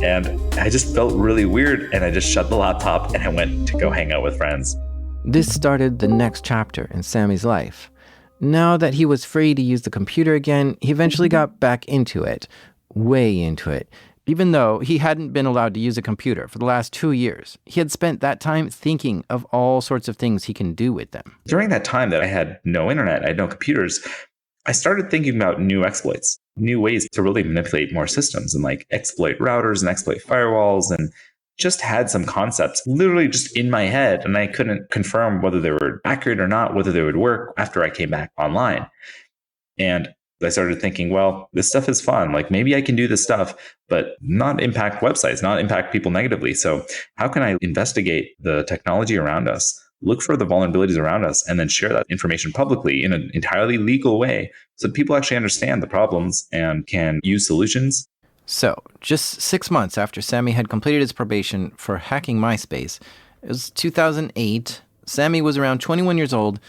And I just felt really weird, and I just shut the laptop and I went to go hang out with friends.
This started the next chapter in Samy's life. Now that he was free to use the computer again, he eventually got back into it, way into it. Even though he hadn't been allowed to use a computer for the last 2 years, he had spent that time thinking of all sorts of things he can do with them.
During that time that I had no internet, I had no computers, I started thinking about new exploits, new ways to really manipulate more systems and exploit routers and exploit firewalls, and just had some concepts literally just in my head, and I couldn't confirm whether they were accurate or not, whether they would work after I came back online. And I started thinking, well, this stuff is fun. Maybe I can do this stuff, but not impact websites, not impact people negatively. So how can I investigate the technology around us, look for the vulnerabilities around us, and then share that information publicly in an entirely legal way so that people actually understand the problems and can use solutions?
So, just 6 months after Samy had completed his probation for hacking MySpace, it was 2008, Samy was around 21 years old.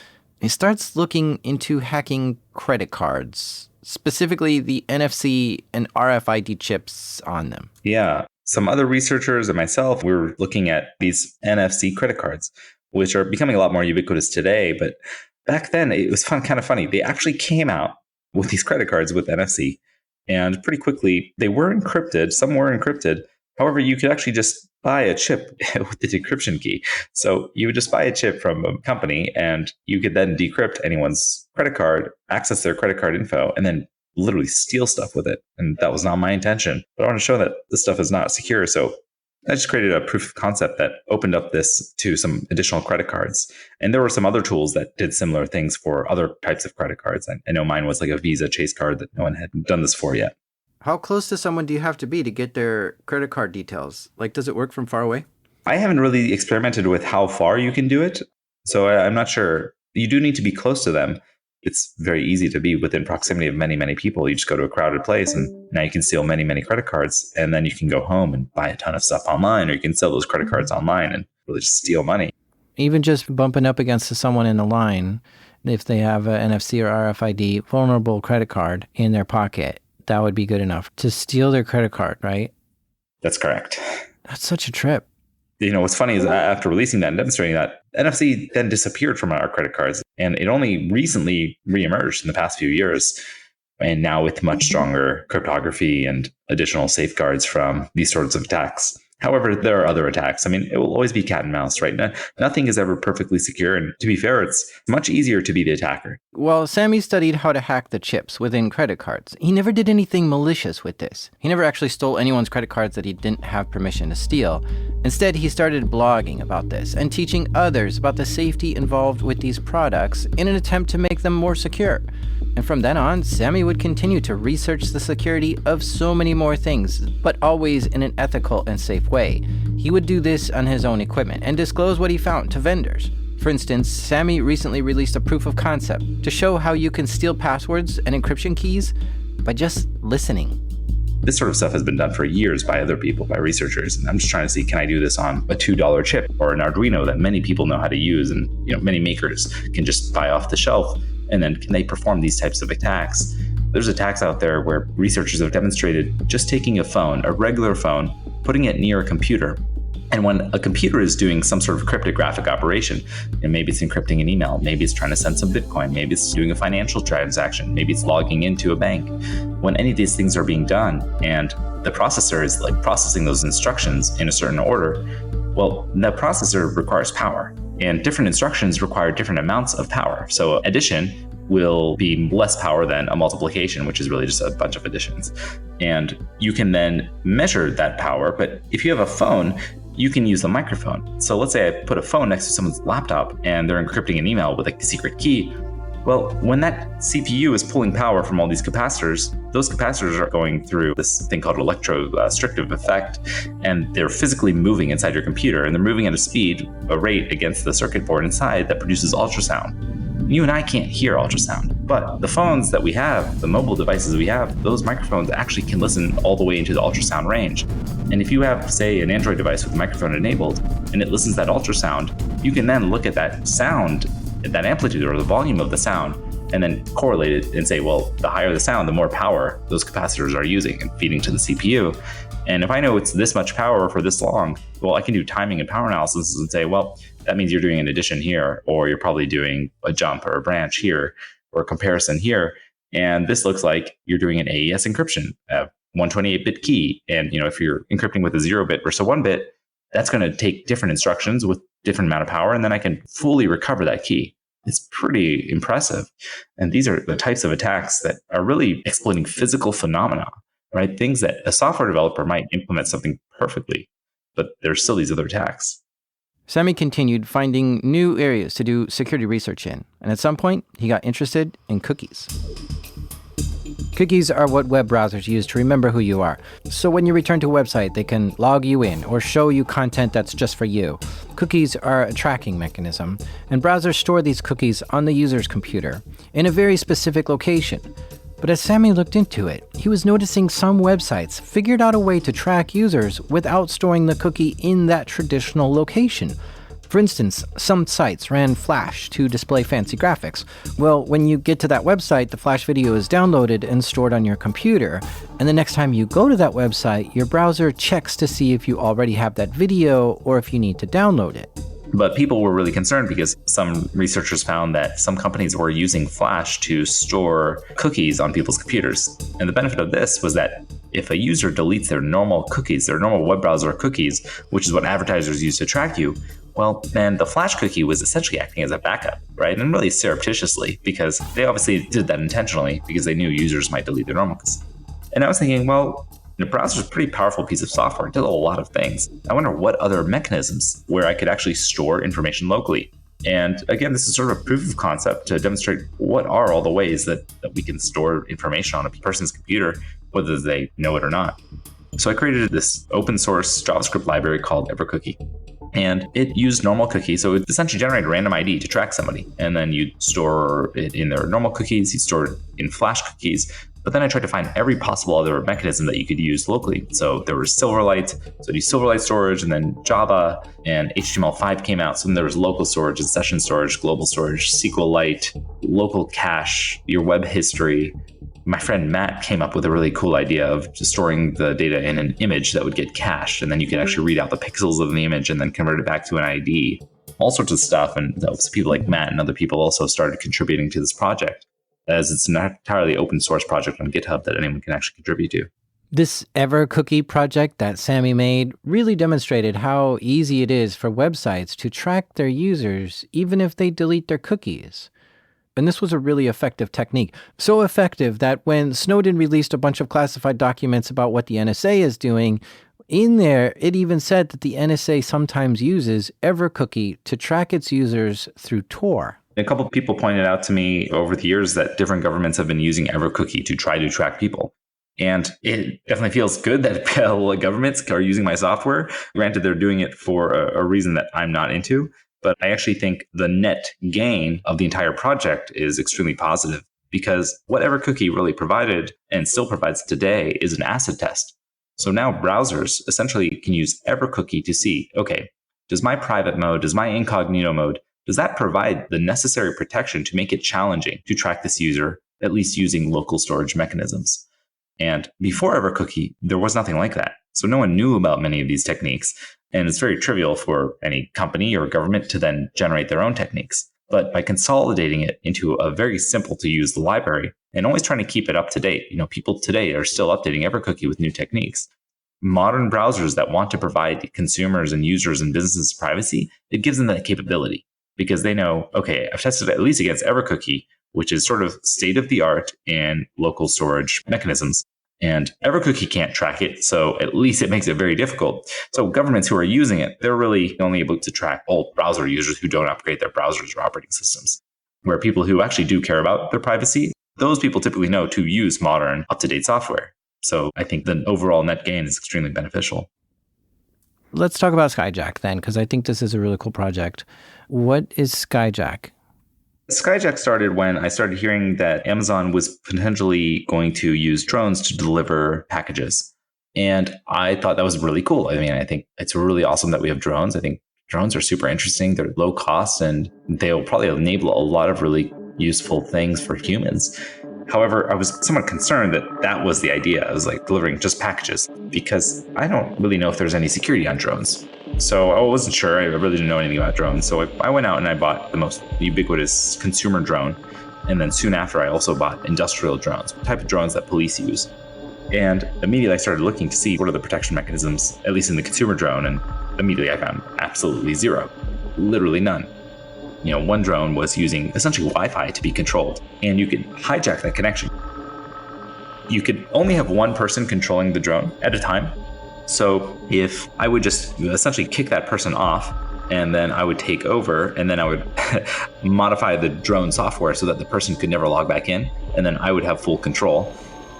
He starts looking into hacking credit cards, specifically the NFC and RFID chips on them.
Yeah. Some other researchers and myself, we were looking at these NFC credit cards, which are becoming a lot more ubiquitous today. But back then, it was kind of funny. They actually came out with these credit cards with NFC. And pretty quickly, they were encrypted. Some were encrypted. However, you could actually just buy a chip with the decryption key. So you would just buy a chip from a company, and you could then decrypt anyone's credit card, access their credit card info, and then literally steal stuff with it. And that was not my intention. But I want to show that this stuff is not secure. So I just created a proof of concept that opened up this to some additional credit cards. And there were some other tools that did similar things for other types of credit cards. I know mine was a Visa Chase card that no one had done this for yet.
How close to someone do you have to be to get their credit card details? Does it work from far away?
I haven't really experimented with how far you can do it, so I'm not sure. You do need to be close to them. It's very easy to be within proximity of many, many people. You just go to a crowded place, and now you can steal many, many credit cards, and then you can go home and buy a ton of stuff online, or you can sell those credit cards online and really just steal money.
Even just bumping up against someone in the line, if they have an NFC or RFID vulnerable credit card in their pocket, that would be good enough to steal their credit card, right?
That's correct.
That's such a trip.
What's funny is after releasing that and demonstrating that, NFC then disappeared from our credit cards, and it only recently reemerged in the past few years. And now with much stronger cryptography and additional safeguards from these sorts of attacks. However, there are other attacks. It will always be cat and mouse, right? Nothing is ever perfectly secure. And to be fair, it's much easier to be the attacker.
Well, Samy studied how to hack the chips within credit cards. He never did anything malicious with this. He never actually stole anyone's credit cards that he didn't have permission to steal. Instead, he started blogging about this and teaching others about the safety involved with these products in an attempt to make them more secure. And from then on, Samy would continue to research the security of so many more things, but always in an ethical and safe way. He would do this on his own equipment and disclose what he found to vendors. For instance, Samy recently released a proof of concept to show how you can steal passwords and encryption keys by just listening.
This sort of stuff has been done for years by other people, by researchers. And I'm just trying to see, can I do this on a $2 chip or an Arduino that many people know how to use and many makers can just buy off the shelf? And then can they perform these types of attacks? There's attacks out there where researchers have demonstrated just taking a phone, a regular phone, putting it near a computer. And when a computer is doing some sort of cryptographic operation, and maybe it's encrypting an email, maybe it's trying to send some Bitcoin, maybe it's doing a financial transaction, maybe it's logging into a bank. When any of these things are being done and the processor is processing those instructions in a certain order, well, that processor requires power, and different instructions require different amounts of power. So addition will be less power than a multiplication, which is really just a bunch of additions. And you can then measure that power, but if you have a phone, you can use the microphone. So let's say I put a phone next to someone's laptop and they're encrypting an email with a secret key. Well, when that CPU is pulling power from all these capacitors, those capacitors are going through this thing called electrorestrictive effect, and they're physically moving inside your computer, and they're moving at a rate against the circuit board inside that produces ultrasound. You and I can't hear ultrasound, but the phones that we have, the mobile devices we have, those microphones actually can listen all the way into the ultrasound range. And if you have, say, an Android device with the microphone enabled, and it listens to that ultrasound, you can then look at that sound, that amplitude or the volume of the sound, and then correlate it and say, well, the higher the sound, the more power those capacitors are using and feeding to the CPU. And if I know it's this much power for this long, well, I can do timing and power analysis and say, well, that means you're doing an addition here, or you're probably doing a jump or a branch here, or a comparison here. And this looks like you're doing an AES encryption, a 128-bit key. And if you're encrypting with a 0-bit versus a 1-bit, that's going to take different instructions with different amount of power, and then I can fully recover that key. It's pretty impressive. And these are the types of attacks that are really exploiting physical phenomena, right? Things that a software developer might implement something perfectly, but there's still these other attacks.
Samy continued finding new areas to do security research in, and at some point, he got interested in cookies. Cookies are what web browsers use to remember who you are. So when you return to a website, they can log you in or show you content that's just for you. Cookies are a tracking mechanism, and browsers store these cookies on the user's computer in a very specific location. But as Samy looked into it, he was noticing some websites figured out a way to track users without storing the cookie in that traditional location. For instance, some sites ran Flash to display fancy graphics. Well, when you get to that website, the Flash video is downloaded and stored on your computer. And the next time you go to that website, your browser checks to see if you already have that video or if you need to download it.
But people were really concerned because some researchers found that some companies were using Flash to store cookies on people's computers. And the benefit of this was that if a user deletes their normal cookies, their normal web browser cookies, which is what advertisers use to track you, well, then the Flash cookie was essentially acting as a backup, right? And really surreptitiously, because they obviously did that intentionally because they knew users might delete their normal cookies. And I was thinking, well, the browser is a pretty powerful piece of software. It does a lot of things. I wonder what other mechanisms where I could actually store information locally. And again, this is sort of a proof of concept to demonstrate what are all the ways that we can store information on a person's computer, whether they know it or not. So I created this open source JavaScript library called EverCookie. And it used normal cookies. So it essentially generated a random ID to track somebody. And then you'd store it in their normal cookies, you'd store it in Flash cookies. But then I tried to find every possible other mechanism that you could use locally. So there was Silverlight, so do Silverlight storage, and then Java, and HTML5 came out. So then there was local storage and session storage, global storage, SQLite, local cache, your web history. My friend Matt came up with a really cool idea of just storing the data in an image that would get cached, and then you could actually read out the pixels of the image and then convert it back to an ID. All sorts of stuff, and so people like Matt and other people also started contributing to this project, as it's an entirely open source project on GitHub that anyone can actually contribute to.
This EverCookie project that Samy made really demonstrated how easy it is for websites to track their users even if they delete their cookies. And this was a really effective technique. So effective that when Snowden released a bunch of classified documents about what the NSA is doing, in there, it even said that the NSA sometimes uses EverCookie to track its users through Tor.
A couple of people pointed out to me over the years that different governments have been using EverCookie to try to track people. And it definitely feels good that governments are using my software. Granted, they're doing it for a reason that I'm not into. But I actually think the net gain of the entire project is extremely positive, because what EverCookie really provided and still provides today is an acid test. So now browsers essentially can use EverCookie to see, okay, does my private mode, does my incognito mode, does that provide the necessary protection to make it challenging to track this user, at least using local storage mechanisms? And before EverCookie, there was nothing like that. So no one knew about many of these techniques. And it's very trivial for any company or government to then generate their own techniques. But by consolidating it into a very simple to use library and always trying to keep it up to date, people today are still updating EverCookie with new techniques. Modern browsers that want to provide consumers and users and businesses privacy, it gives them that capability because they know, okay, I've tested it at least against EverCookie, which is sort of state of the art in local storage mechanisms. And EverCookie can't track it, so at least it makes it very difficult. So governments who are using it, they're really only able to track old browser users who don't upgrade their browsers or operating systems. Where people who actually do care about their privacy, those people typically know to use modern, up-to-date software. So I think the overall net gain is extremely beneficial.
Let's talk about Skyjack then, because I think this is a really cool project. What is Skyjack?
Skyjack started when I started hearing that Amazon was potentially going to use drones to deliver packages. And I thought that was really cool. I think it's really awesome that we have drones. I think drones are super interesting. They're low cost and they'll probably enable a lot of really useful things for humans. However, I was somewhat concerned that that was the idea. I was like delivering just packages because I don't really know if there's any security on drones. So I wasn't sure. I really didn't know anything about drones. So I went out and I bought the most ubiquitous consumer drone. And then soon after, I also bought industrial drones, the type of drones that police use. And immediately I started looking to see what are the protection mechanisms, at least in the consumer drone. And immediately I found absolutely zero, literally none. One drone was using essentially Wi-Fi to be controlled, and you could hijack that connection. You could only have one person controlling the drone at a time. So if I would just essentially kick that person off, and then I would take over, and then I would modify the drone software so that the person could never log back in, and then I would have full control.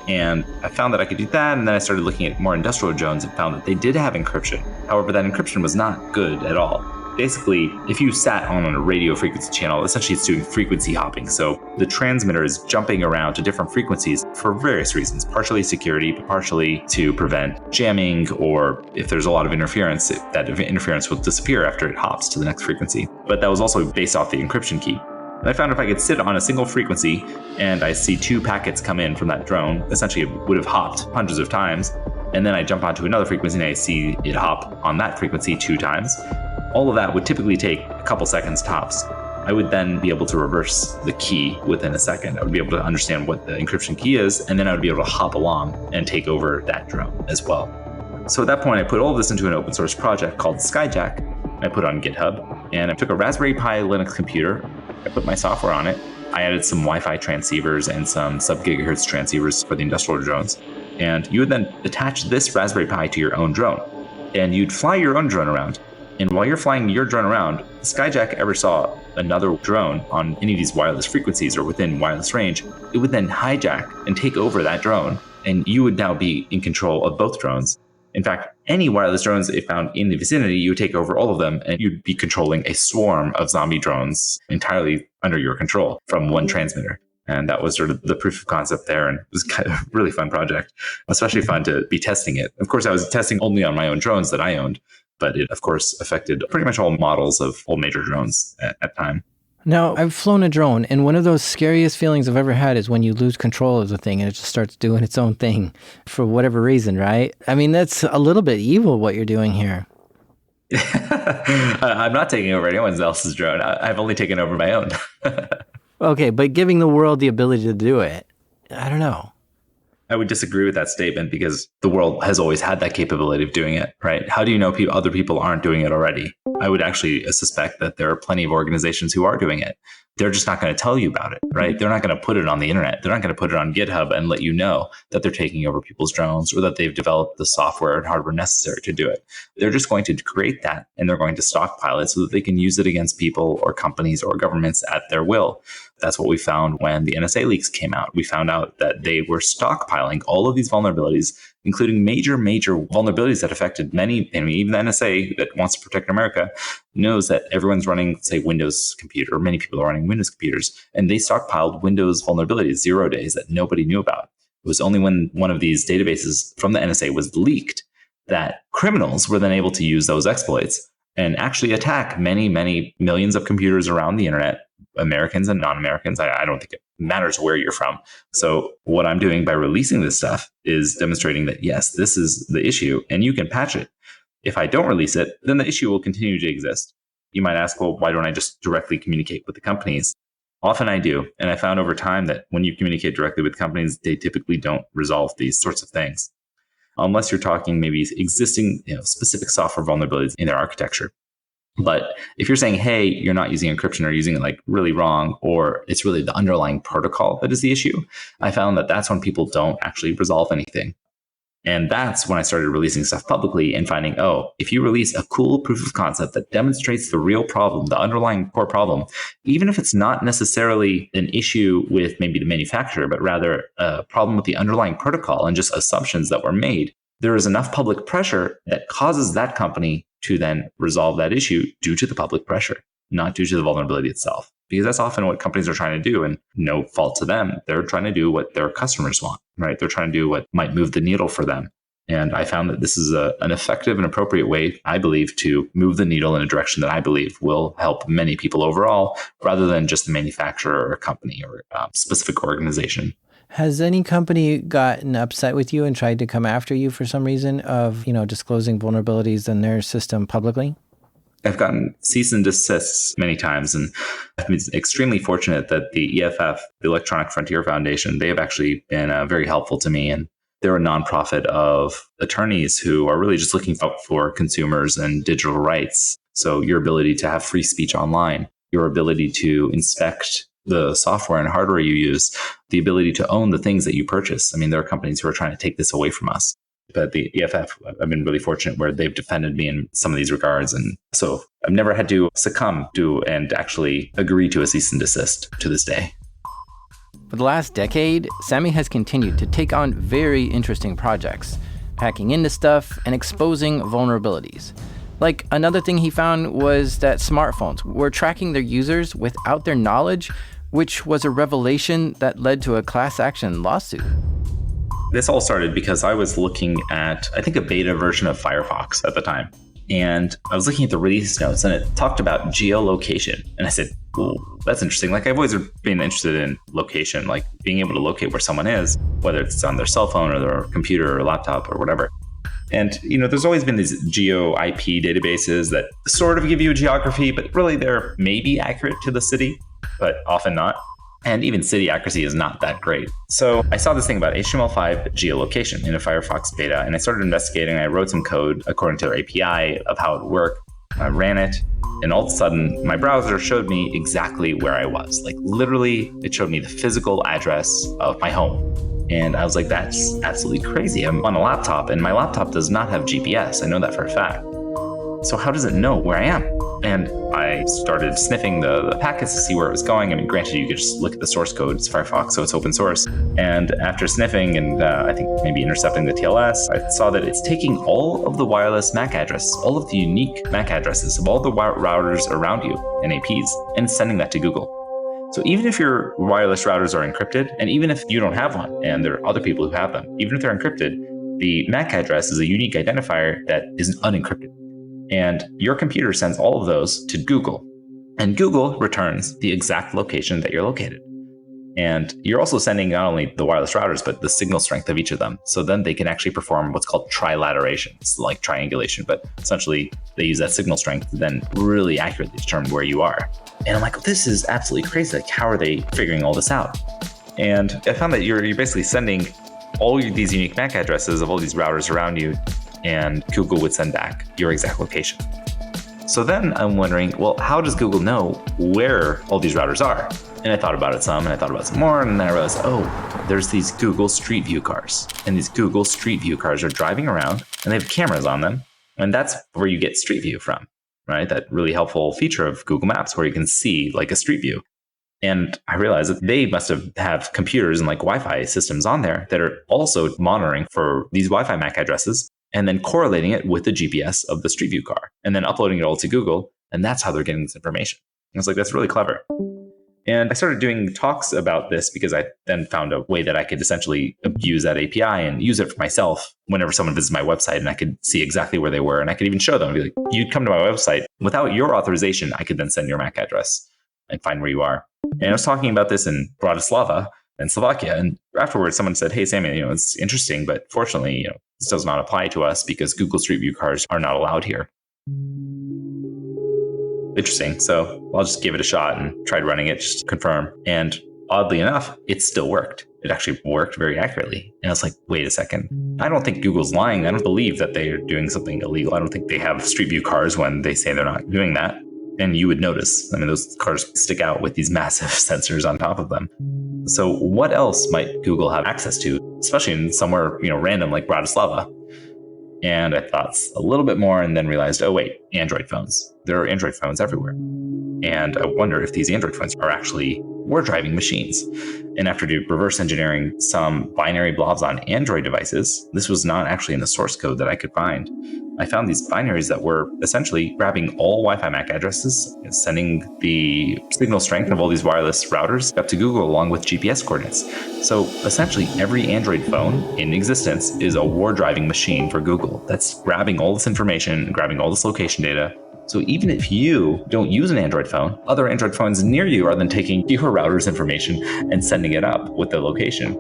And I found that I could do that, and then I started looking at more industrial drones and found that they did have encryption. However, that encryption was not good at all. Basically, if you sat on a radio frequency channel, essentially it's doing frequency hopping. So the transmitter is jumping around to different frequencies for various reasons, partially security, but partially to prevent jamming, or if there's a lot of interference, that interference will disappear after it hops to the next frequency. But that was also based off the encryption key. And I found if I could sit on a single frequency and I see 2 packets come in from that drone, essentially it would have hopped hundreds of times. And then I jump onto another frequency and I see it hop on that frequency 2 times. All of that would typically take a couple seconds tops. I would then be able to reverse the key within a second. I would be able to understand what the encryption key is, and then I would be able to hop along and take over that drone as well. So at that point, I put all of this into an open source project called Skyjack. I put it on GitHub, and I took a Raspberry Pi Linux computer. I put my software on it. I added some Wi-Fi transceivers and some sub-gigahertz transceivers for the industrial drones. And you would then attach this Raspberry Pi to your own drone, and you'd fly your own drone around. And while you're flying your drone around, if Skyjack ever saw another drone on any of these wireless frequencies or within wireless range, it would then hijack and take over that drone, and you would now be in control of both drones. In fact, any wireless drones it found in the vicinity, you would take over all of them, and you'd be controlling a swarm of zombie drones entirely under your control from one transmitter. And that was sort of the proof of concept there, and it was kind of a really fun project, especially fun to be testing it. Of course, I was testing only on my own drones that I owned, but it, of course, affected pretty much all models of all major drones at the time.
Now, I've flown a drone, and one of those scariest feelings I've ever had is when you lose control of the thing and it just starts doing its own thing for whatever reason, right? I mean, that's a little bit evil what you're doing here.
I'm not taking over anyone else's drone. I've only taken over my own.
Okay, but giving the world the ability to do it, I don't know.
I would disagree with that statement because the world has always had that capability of doing it, right? How do you know other people aren't doing it already? I would actually suspect that there are plenty of organizations who are doing it. they're just not going to tell you about it, right? They're not going to put it on the internet. They're not going to put it on GitHub and let you know that they're taking over people's drones or that they've developed the software and hardware necessary to do it. They're just going to create that and they're going to stockpile it so that they can use it against people or companies or governments at their will. That's what we found when the NSA leaks came out. We found out that they were stockpiling all of these vulnerabilities, including major vulnerabilities that affected many. I mean, even the NSA that wants to protect America knows that everyone's running, say, Windows computer, or many people are running Windows computers, and they stockpiled Windows vulnerabilities 0 days that nobody knew about. It was only when one of these databases from the NSA was leaked that criminals were then able to use those exploits and actually attack many millions of computers around the internet, Americans and non-Americans. I don't think it matters where you're from. So what I'm doing by releasing this stuff is demonstrating that, yes, this is the issue and you can patch it. If I don't release it, then the issue will continue to exist. You might ask, well, why don't I just directly communicate with the companies? Often I do. And I found over time that when you communicate directly with companies, they typically don't resolve these sorts of things, unless you're talking maybe existing, specific software vulnerabilities in their architecture. But if you're saying, hey, you're not using encryption or using it like really wrong, or it's really the underlying protocol that is the issue, I found that that's when people don't actually resolve anything. And that's when I started releasing stuff publicly and finding, if you release a cool proof of concept that demonstrates the real problem, the underlying core problem, even if it's not necessarily an issue with maybe the manufacturer, but rather a problem with the underlying protocol and just assumptions that were made, there is enough public pressure that causes that company to then resolve that issue due to the public pressure, not due to the vulnerability itself. Because that's often what companies are trying to do, and no fault to them. They're trying to do what their customers want, right? They're trying to do what might move the needle for them. And I found that this is an effective and appropriate way, I believe, to move the needle in a direction that I believe will help many people overall, rather than just the manufacturer or a company or a specific organization.
Has any company gotten upset with you and tried to come after you for some reason of, disclosing vulnerabilities in their system publicly?
I've gotten cease and desists many times, and I've been extremely fortunate that the EFF, the Electronic Frontier Foundation, they have actually been very helpful to me. And they're a nonprofit of attorneys who are really just looking out for consumers and digital rights. So your ability to have free speech online, your ability to inspect the software and hardware you use, the ability to own the things that you purchase. I mean, there are companies who are trying to take this away from us. But the EFF, I've been really fortunate where they've defended me in some of these regards. And so I've never had to succumb to and actually agree to a cease and desist to this day.
For the last decade, Samy has continued to take on very interesting projects, hacking into stuff and exposing vulnerabilities. Like, another thing he found was that smartphones were tracking their users without their knowledge, which was a revelation that led to a class action lawsuit.
This all started because I was looking at, I think, a beta version of Firefox at the time. And I was looking at the release notes and it talked about geolocation. And I said, well, that's interesting. Like, I've always been interested in location, like being able to locate where someone is, whether it's on their cell phone or their computer or laptop or whatever. And, there's always been these geo IP databases that sort of give you a geography, but really they're maybe accurate to the city, but often not. And even city accuracy is not that great. So I saw this thing about HTML5 geolocation in a Firefox beta, and I started investigating. I wrote some code according to their API of how it would work. I ran it, and all of a sudden, my browser showed me exactly where I was. Like, literally, it showed me the physical address of my home. And I was like, that's absolutely crazy. I'm on a laptop, and my laptop does not have GPS. I know that for a fact. So how does it know where I am? And I started sniffing the packets to see where it was going. I mean, granted, you could just look at the source code. It's Firefox, so it's open source. And after sniffing and I think maybe intercepting the TLS, I saw that it's taking all of the wireless MAC addresses, all of the unique MAC addresses of all the routers around you, NAPs, and sending that to Google. So even if your wireless routers are encrypted, and even if you don't have one, and there are other people who have them, even if they're encrypted, the MAC address is a unique identifier that is unencrypted. And your computer sends all of those to Google. And Google returns the exact location that you're located. And you're also sending not only the wireless routers, but the signal strength of each of them. So then they can actually perform what's called trilateration. It's like triangulation, but essentially they use that signal strength to then really accurately determine where you are. And I'm like, this is absolutely crazy. Like, how are they figuring all this out? And I found that you're basically sending all these unique MAC addresses of all these routers around you, and Google would send back your exact location. So then I'm wondering, well, how does Google know where all these routers are? And I thought about it some, and I thought about it some more, and then I realized, oh, there's these Google Street View cars. And these Google Street View cars are driving around, and they have cameras on them. And that's where you get Street View from, right? That really helpful feature of Google Maps where you can see like a Street View. And I realized that they must have computers and like Wi-Fi systems on there that are also monitoring for these Wi-Fi MAC addresses and then correlating it with the GPS of the Street View car and then uploading it all to Google. And that's how they're getting this information. And I was like, that's really clever. And I started doing talks about this because I then found a way that I could essentially use that API and use it for myself whenever someone visits my website, and I could see exactly where they were. And I could even show them, be like, you'd come to my website without your authorization. I could then send your MAC address and find where you are. And I was talking about this in Bratislava in Slovakia. And afterwards, someone said, hey, Samy, it's interesting, but fortunately, this does not apply to us because Google Street View cars are not allowed here. Interesting. So I'll just give it a shot and tried running it just to confirm. And oddly enough, it still worked. It actually worked very accurately. And I was like, wait a second. I don't think Google's lying. I don't believe that they're doing something illegal. I don't think they have Street View cars when they say they're not doing that. And you would notice. I mean, those cars stick out with these massive sensors on top of them. So what else might Google have access to, especially in somewhere, random like Bratislava? And I thought a little bit more and then realized, oh, wait, Android phones. There are Android phones everywhere. And I wonder if these Android phones are actually war driving machines. And after reverse engineering some binary blobs on Android devices, this was not actually in the source code that I could find. I found these binaries that were essentially grabbing all Wi-Fi MAC addresses and sending the signal strength of all these wireless routers up to Google along with GPS coordinates. So essentially every Android phone in existence is a war driving machine for Google that's grabbing all this information, grabbing all this location data. So even if you don't use an Android phone, other Android phones near you are then taking your router's information and sending it up with the location.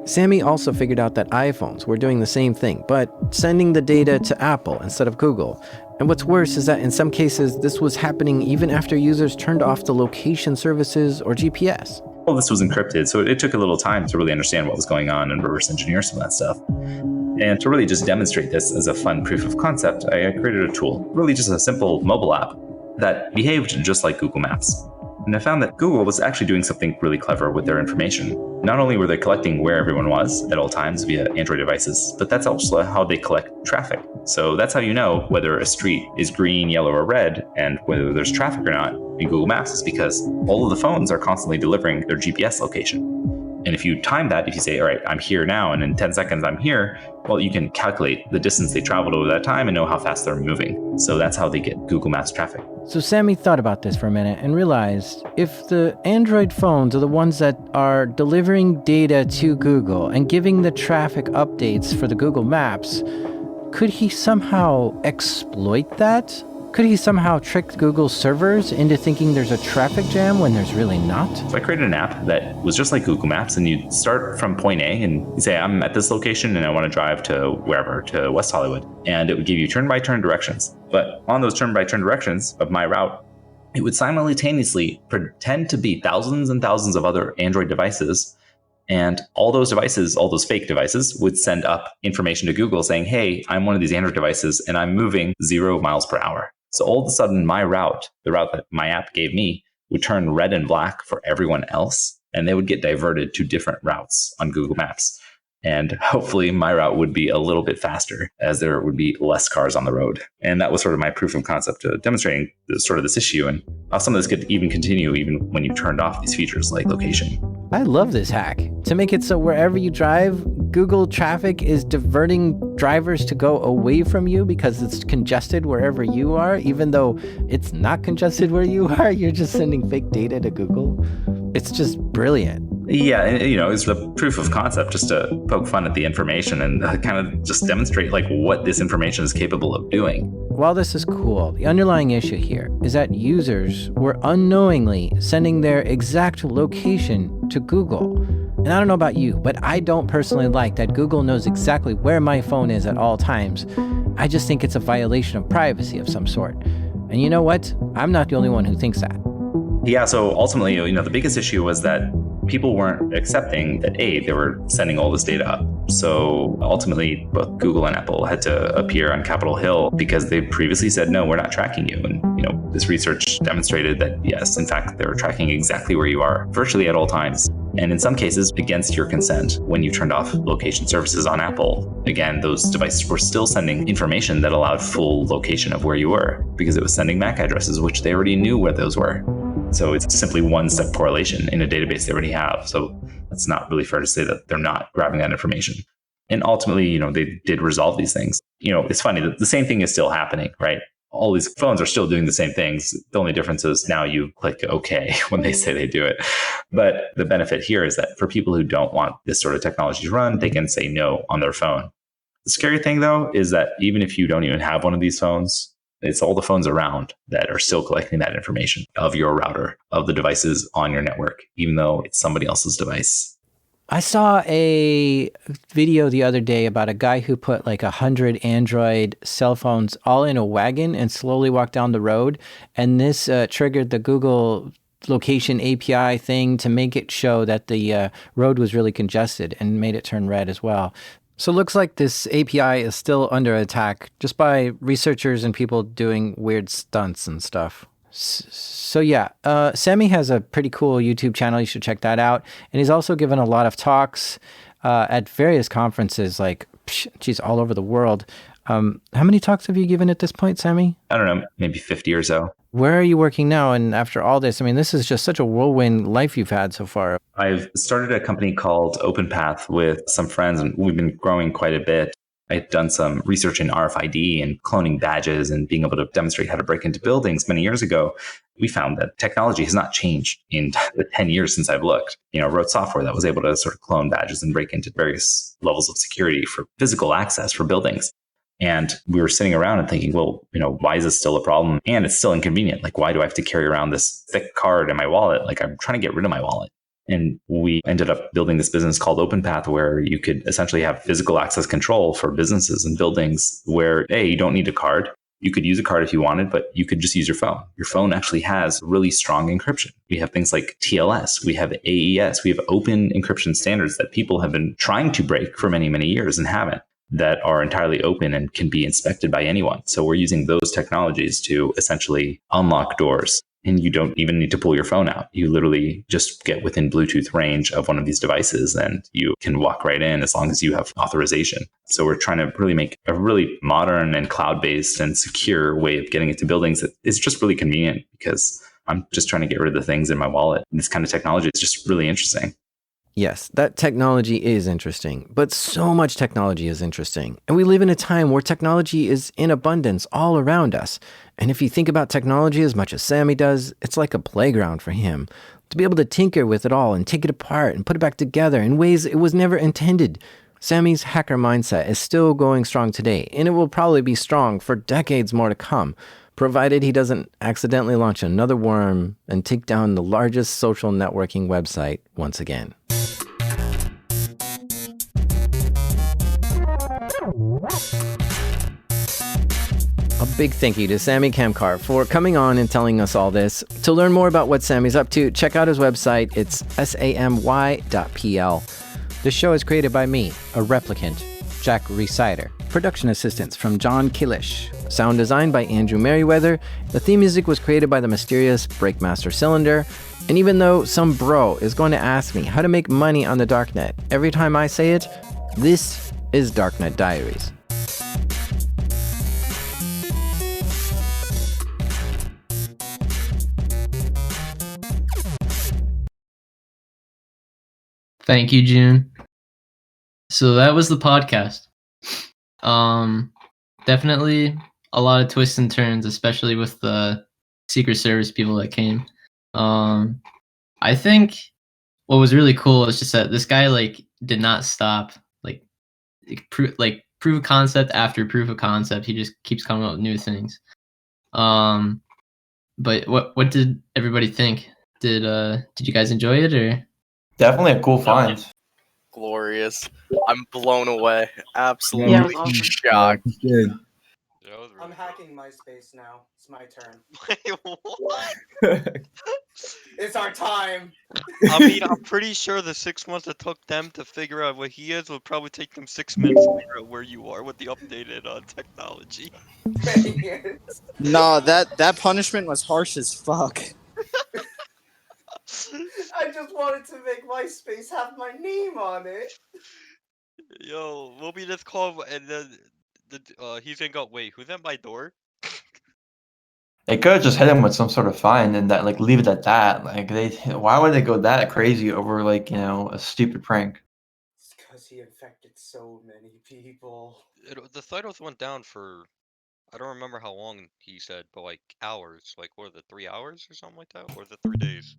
Samy also figured out that iPhones were doing the same thing, but sending the data to Apple instead of Google. And what's worse is that in some cases, this was happening even after users turned off the location services or GPS.
All this was encrypted, so it took a little time to really understand what was going on and reverse engineer some of that stuff. And to really just demonstrate this as a fun proof of concept, I created a tool, really just a simple mobile app that behaved just like Google Maps. And I found that Google was actually doing something really clever with their information. Not only were they collecting where everyone was at all times via Android devices, but that's also how they collect traffic. So that's how you know whether a street is green, yellow, or red, and whether there's traffic or not in Google Maps is because all of the phones are constantly delivering their GPS location. And if you time that, if you say, all right, I'm here now, and in 10 seconds I'm here, well, you can calculate the distance they traveled over that time and know how fast they're moving. So that's how they get Google Maps traffic.
So Samy thought about this for a minute and realized if the Android phones are the ones that are delivering data to Google and giving the traffic updates for the Google Maps, could he somehow exploit that? Could he somehow trick Google's servers into thinking there's a traffic jam when there's really not?
So I created an app that was just like Google Maps, and you start from point A and you say, I'm at this location and I want to drive to wherever, to West Hollywood. And it would give you turn-by-turn directions. But on those turn-by-turn directions of my route, it would simultaneously pretend to be thousands and thousands of other Android devices. And all those devices, all those fake devices, would send up information to Google saying, hey, I'm one of these Android devices and I'm moving 0 miles per hour. So all of a sudden, my route, the route that my app gave me, would turn red and black for everyone else, and they would get diverted to different routes on Google Maps. And hopefully my route would be a little bit faster as there would be less cars on the road. And that was sort of my proof of concept demonstrating sort of this issue and how some of this could even continue even when you turned off these features like location.
I love this hack. To make it so wherever you drive, Google traffic is diverting drivers to go away from you because it's congested wherever you are, even though it's not congested where you are. You're just sending fake data to Google. It's just brilliant.
Yeah, and, it's the proof of concept just to poke fun at the information and kind of just demonstrate like what this information is capable of doing.
While this is cool, the underlying issue here is that users were unknowingly sending their exact location to Google. And I don't know about you, but I don't personally like that Google knows exactly where my phone is at all times. I just think it's a violation of privacy of some sort. And you know what? I'm not the only one who thinks that.
Yeah, so ultimately, the biggest issue was that people weren't accepting that, A, they were sending all this data up. So ultimately, both Google and Apple had to appear on Capitol Hill because they previously said, no, we're not tracking you. And, this research demonstrated that, yes, in fact, they were tracking exactly where you are virtually at all times. And in some cases, against your consent, when you turned off location services on Apple. Again, those devices were still sending information that allowed full location of where you were because it was sending MAC addresses, which they already knew where those were. So it's simply one-step correlation in a database they already have. So it's not really fair to say that they're not grabbing that information. And ultimately, they did resolve these things. It's funny that the same thing is still happening, right? All these phones are still doing the same things. The only difference is now you click OK when they say they do it. But the benefit here is that for people who don't want this sort of technology to run, they can say no on their phone. The scary thing, though, is that even if you don't even have one of these phones, it's all the phones around that are still collecting that information of your router, of the devices on your network, even though it's somebody else's device.
I saw a video the other day about a guy who put like 100 Android cell phones all in a wagon and slowly walked down the road. And this triggered the Google location API thing to make it show that the road was really congested and made it turn red as well. So it looks like this API is still under attack just by researchers and people doing weird stunts and stuff. So yeah, Samy has a pretty cool YouTube channel. You should check that out. And he's also given a lot of talks at various conferences, like, all over the world. How many talks have you given at this point, Samy?
I don't know, maybe 50 or so.
Where are you working now? And after all this, this is just such a whirlwind life you've had so far.
I've started a company called OpenPath with some friends, and we've been growing quite a bit. I've done some research in RFID and cloning badges and being able to demonstrate how to break into buildings many years ago. We found that technology has not changed in the 10 years since I've looked. I wrote software that was able to sort of clone badges and break into various levels of security for physical access for buildings. And we were sitting around and thinking, well, why is this still a problem? And it's still inconvenient. Like, why do I have to carry around this thick card in my wallet? Like, I'm trying to get rid of my wallet. And we ended up building this business called OpenPath, where you could essentially have physical access control for businesses and buildings where, hey, you don't need a card. You could use a card if you wanted, but you could just use your phone. Your phone actually has really strong encryption. We have things like TLS, we have AES, we have open encryption standards that people have been trying to break for many, many years and haven't, that are entirely open and can be inspected by anyone. So we're using those technologies to essentially unlock doors. And you don't even need to pull your phone out. You literally just get within Bluetooth range of one of these devices and you can walk right in as long as you have authorization. So we're trying to really make a really modern and cloud-based and secure way of getting into buildings that is just really convenient, because I'm just trying to get rid of the things in my wallet. And this kind of technology is just really interesting.
Yes, that technology is interesting, but so much technology is interesting. And we live in a time where technology is in abundance all around us. And if you think about technology as much as Samy does, it's like a playground for him. To be able to tinker with it all and take it apart and put it back together in ways it was never intended. Samy's hacker mindset is still going strong today, and it will probably be strong for decades more to come, provided he doesn't accidentally launch another worm and take down the largest social networking website once again. A big thank you to Samy Kamkar for coming on and telling us all this. To learn more about what Samy's up to, check out his website. It's samy.pl. This show is created by me, a replicant, Jack Resider. Production assistance from John Killish. Sound design by Andrew Merriweather. The theme music was created by the mysterious Breakmaster Cylinder. And even though some bro is going to ask me how to make money on the Darknet, every time I say it, this is Darknet Diaries.
Thank you, June. So that was the podcast. Definitely a lot of twists and turns, especially with the Secret Service people that came. I think what was really cool is just that this guy did not stop, proof of concept after proof of concept. He just keeps coming up with new things. But what did everybody think? Did you guys enjoy it, or?
Definitely a cool find.
Glorious. I'm blown away. Absolutely shocked.
Good.
I'm hacking MySpace now. It's my turn.
Wait, what?
It's our time.
I mean, I'm pretty sure the 6 months it took them to figure out what he is will probably take them 6 minutes to figure out where you are with the updated technology.
Dang it.
No, that punishment was harsh as fuck.
I just wanted to make MySpace have my name on it.
Yo, we'll be this call, and then he's gonna go, wait, who's at my door?
They could have just hit him with some sort of fine and that, like, leave it at that. Like, why would they go that crazy over, like, a stupid prank?
It's because he infected so many people.
The titles went down for, I don't remember how long he said, but like hours. Like, what are the 3 hours or something like that? Or the 3 days?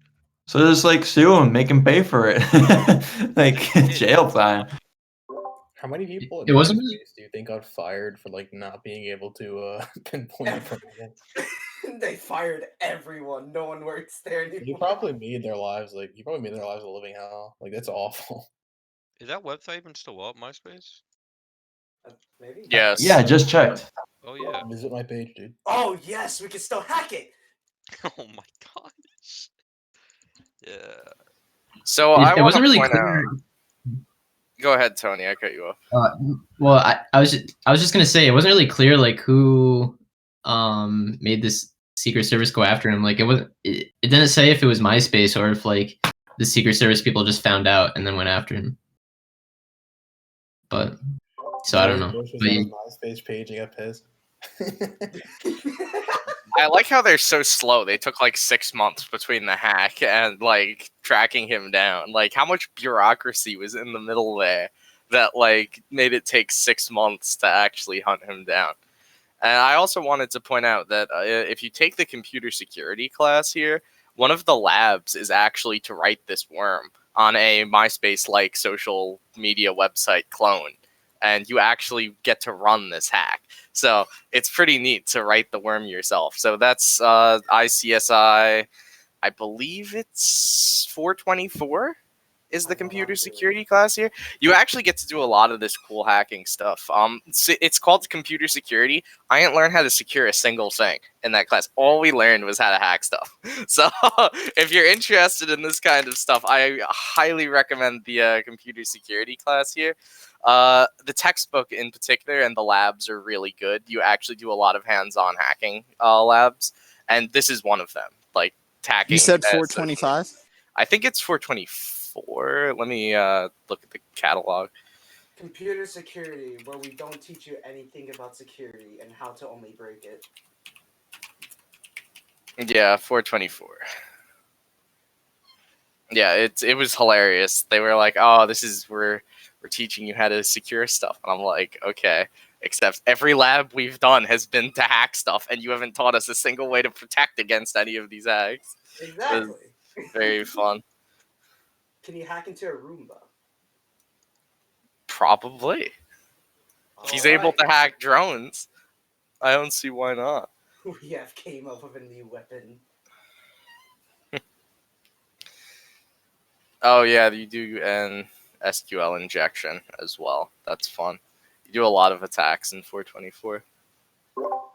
So just, like, sue him, make him pay for it. Like, jail time.
How many people in
It wasn't
MySpace do you think got fired for like not being able to pinpoint information?
They fired everyone. No one works there anymore.
You probably made their lives a living hell. Like, that's awful.
Is that website even still up, MySpace?
Maybe.
Yes.
Yeah, I just checked.
Oh yeah.
Visit my page, dude.
Oh yes, we can still hack it.
Oh my gosh. Yeah.
So
It
I want
wasn't
to
really
point
clear.
out. Go ahead, Tony. I cut you off.
Well, I was just gonna say it wasn't really clear like who made this Secret Service go after him. Like it didn't say if it was MySpace or if like the Secret Service people just found out and then went after him. But so I don't know.
Bush was
But
on
yeah.
his MySpace page and got pissed.
I like how they're so slow. They took like 6 months between the hack and like tracking him down. Like how much bureaucracy was in the middle there that like made it take 6 months to actually hunt him down. And I also wanted to point out that if you take the computer security class here, one of the labs is actually to write this worm on a MySpace-like social media website clone. And you actually get to run this hack. So it's pretty neat to write the worm yourself. So that's ICSI, I believe it's 424 is the computer security class here. You actually get to do a lot of this cool hacking stuff. It's called computer security. I didn't learn how to secure a single thing in that class. All we learned was how to hack stuff. So if you're interested in this kind of stuff, I highly recommend the computer security class here. The textbook in particular and the labs are really good. You actually do a lot of hands-on hacking labs, and this is one of them. Like hacking.
You said 425?
I think it's 424. Let me look at the catalog.
Computer security, where we don't teach you anything about security and how to only break it.
Yeah, 424. Yeah, it was hilarious. They were like, "Oh, this is we're teaching you how to secure stuff," and I'm like, "Okay." Except every lab we've done has been to hack stuff, and you haven't taught us a single way to protect against any of these hacks.
Exactly.
Very fun.
Can you hack into a Roomba?
Probably. If he's able to hack drones, I don't see why not.
We have came up with a new weapon.
Oh yeah, you do an SQL injection as well. That's fun. You do a lot of attacks in 424.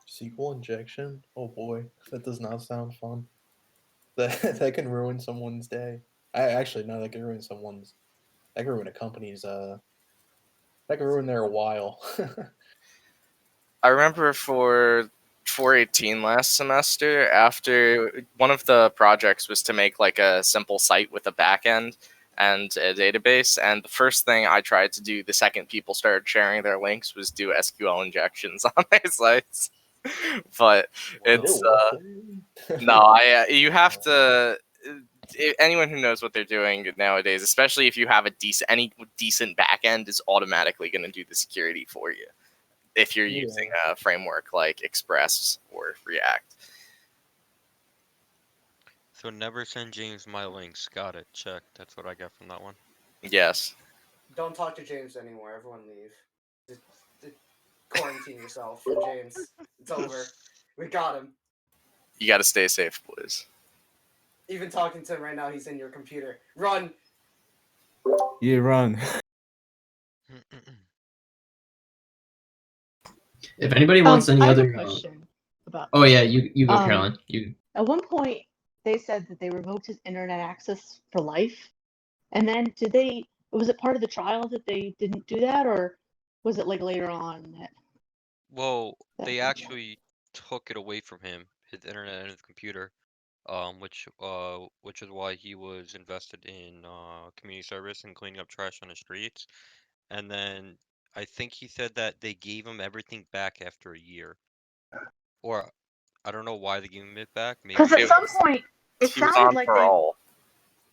SQL injection? Oh boy, that does not sound fun. That can ruin someone's day. That can ruin someone's. That can ruin a company's. That can ruin their while.
I remember for 418 last semester, after one of the projects was to make like a simple site with a backend and a database, and the first thing I tried to do the second people started sharing their links was do SQL injections on their sites. But it's you have to. Anyone who knows what they're doing nowadays, especially if you have any decent backend, is automatically going to do the security for you if you're using a framework like Express or React.
So never send James my links. Got it. Check. That's what I got from that one.
Yes.
Don't talk to James anymore. Everyone leave. Just quarantine yourself from James. It's over. We got him.
You got to stay safe, boys.
Even talking to him right now, he's in your computer. Run!
Yeah, run.
If anybody wants any
I have
other
a question about.
Oh yeah, you go, Caroline. You.
At one point, they said that they revoked his internet access for life. And then was it part of the trial that they didn't do that, or was it like later on that?
Well,
that
they
happened?
actually took it away from him, his internet and his computer, which is why he was invested in community service and cleaning up trash on the streets. And then I think he said that they gave him everything back after a year. Or I don't know why they gave him it back.
Because
Maybe
at some point, it
He was
sounded
on
like
parole.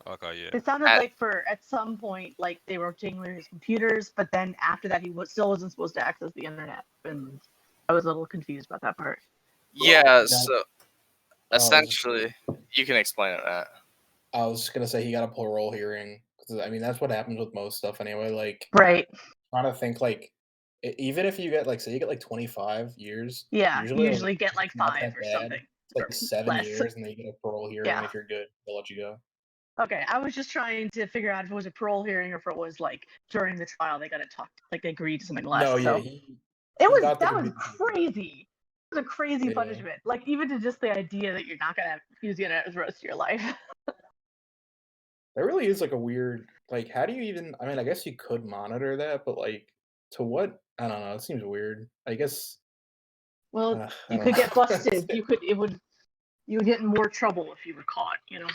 okay, yeah.
it sounded
At-
like at some point, like they were taking away his computers, but then after that, still wasn't supposed to access the internet, and I was a little confused about that part.
Yeah, so
Oh,
essentially, you can explain it, Matt.
I was just gonna say he got a parole hearing. 'Cause, I mean, that's what happens with most stuff anyway. Like,
Right.
trying to think like, even if you get like, say you get like 25 years,
Yeah, you
like,
usually get like
it's not
5
that
or
bad.
something.
It's like 7
less.
years, and then you get a parole hearing.
Yeah.
And if you're good, they'll let you go.
Okay, I was just trying to figure out if it was a parole hearing or if it was like during the trial they got to talk, like they agreed to something less.
No, yeah,
so
he
that
got
was
the
crazy. It was a crazy
Yeah.
punishment. Like even to just the idea that you're not gonna use the internet for the rest of your life.
That really is like a weird. Like, how do you even? I mean, I guess you could monitor that, but like, to what? I don't know. It seems weird. I guess.
Well,
I
you
don't
could
know.
get busted. You would get in more trouble if you were caught. You know,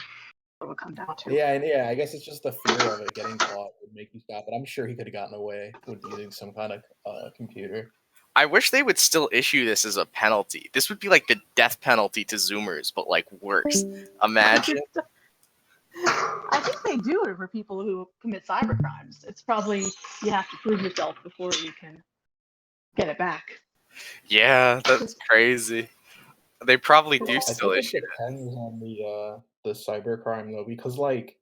what it would come down to.
Yeah, and yeah, I guess it's just the fear of it getting caught would make you stop. But I'm sure he could have gotten away with using some kind of computer.
I wish they would still issue this as a penalty. This would be like the death penalty to Zoomers, but like worse. Imagine.
I think they do it for people who commit cybercrimes. It's probably you have to prove yourself before you can get it back.
Yeah, that's crazy. They probably do
I
still
think
issue
it depends on the cybercrime though, because like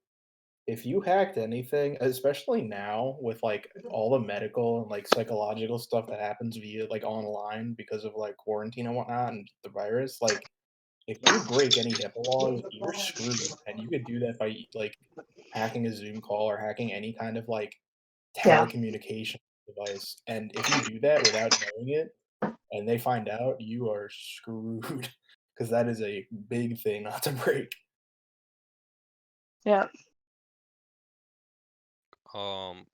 if you hacked anything, especially now with like all the medical and like psychological stuff that happens via like online because of like quarantine and whatnot and the virus, like if you break any HIPAA laws, you're screwed. And you could do that by like hacking a Zoom call or hacking any kind of like
Yeah.
telecommunication device. And if you do that without knowing it and they find out, you are screwed because that is a big thing not to break.
Yeah.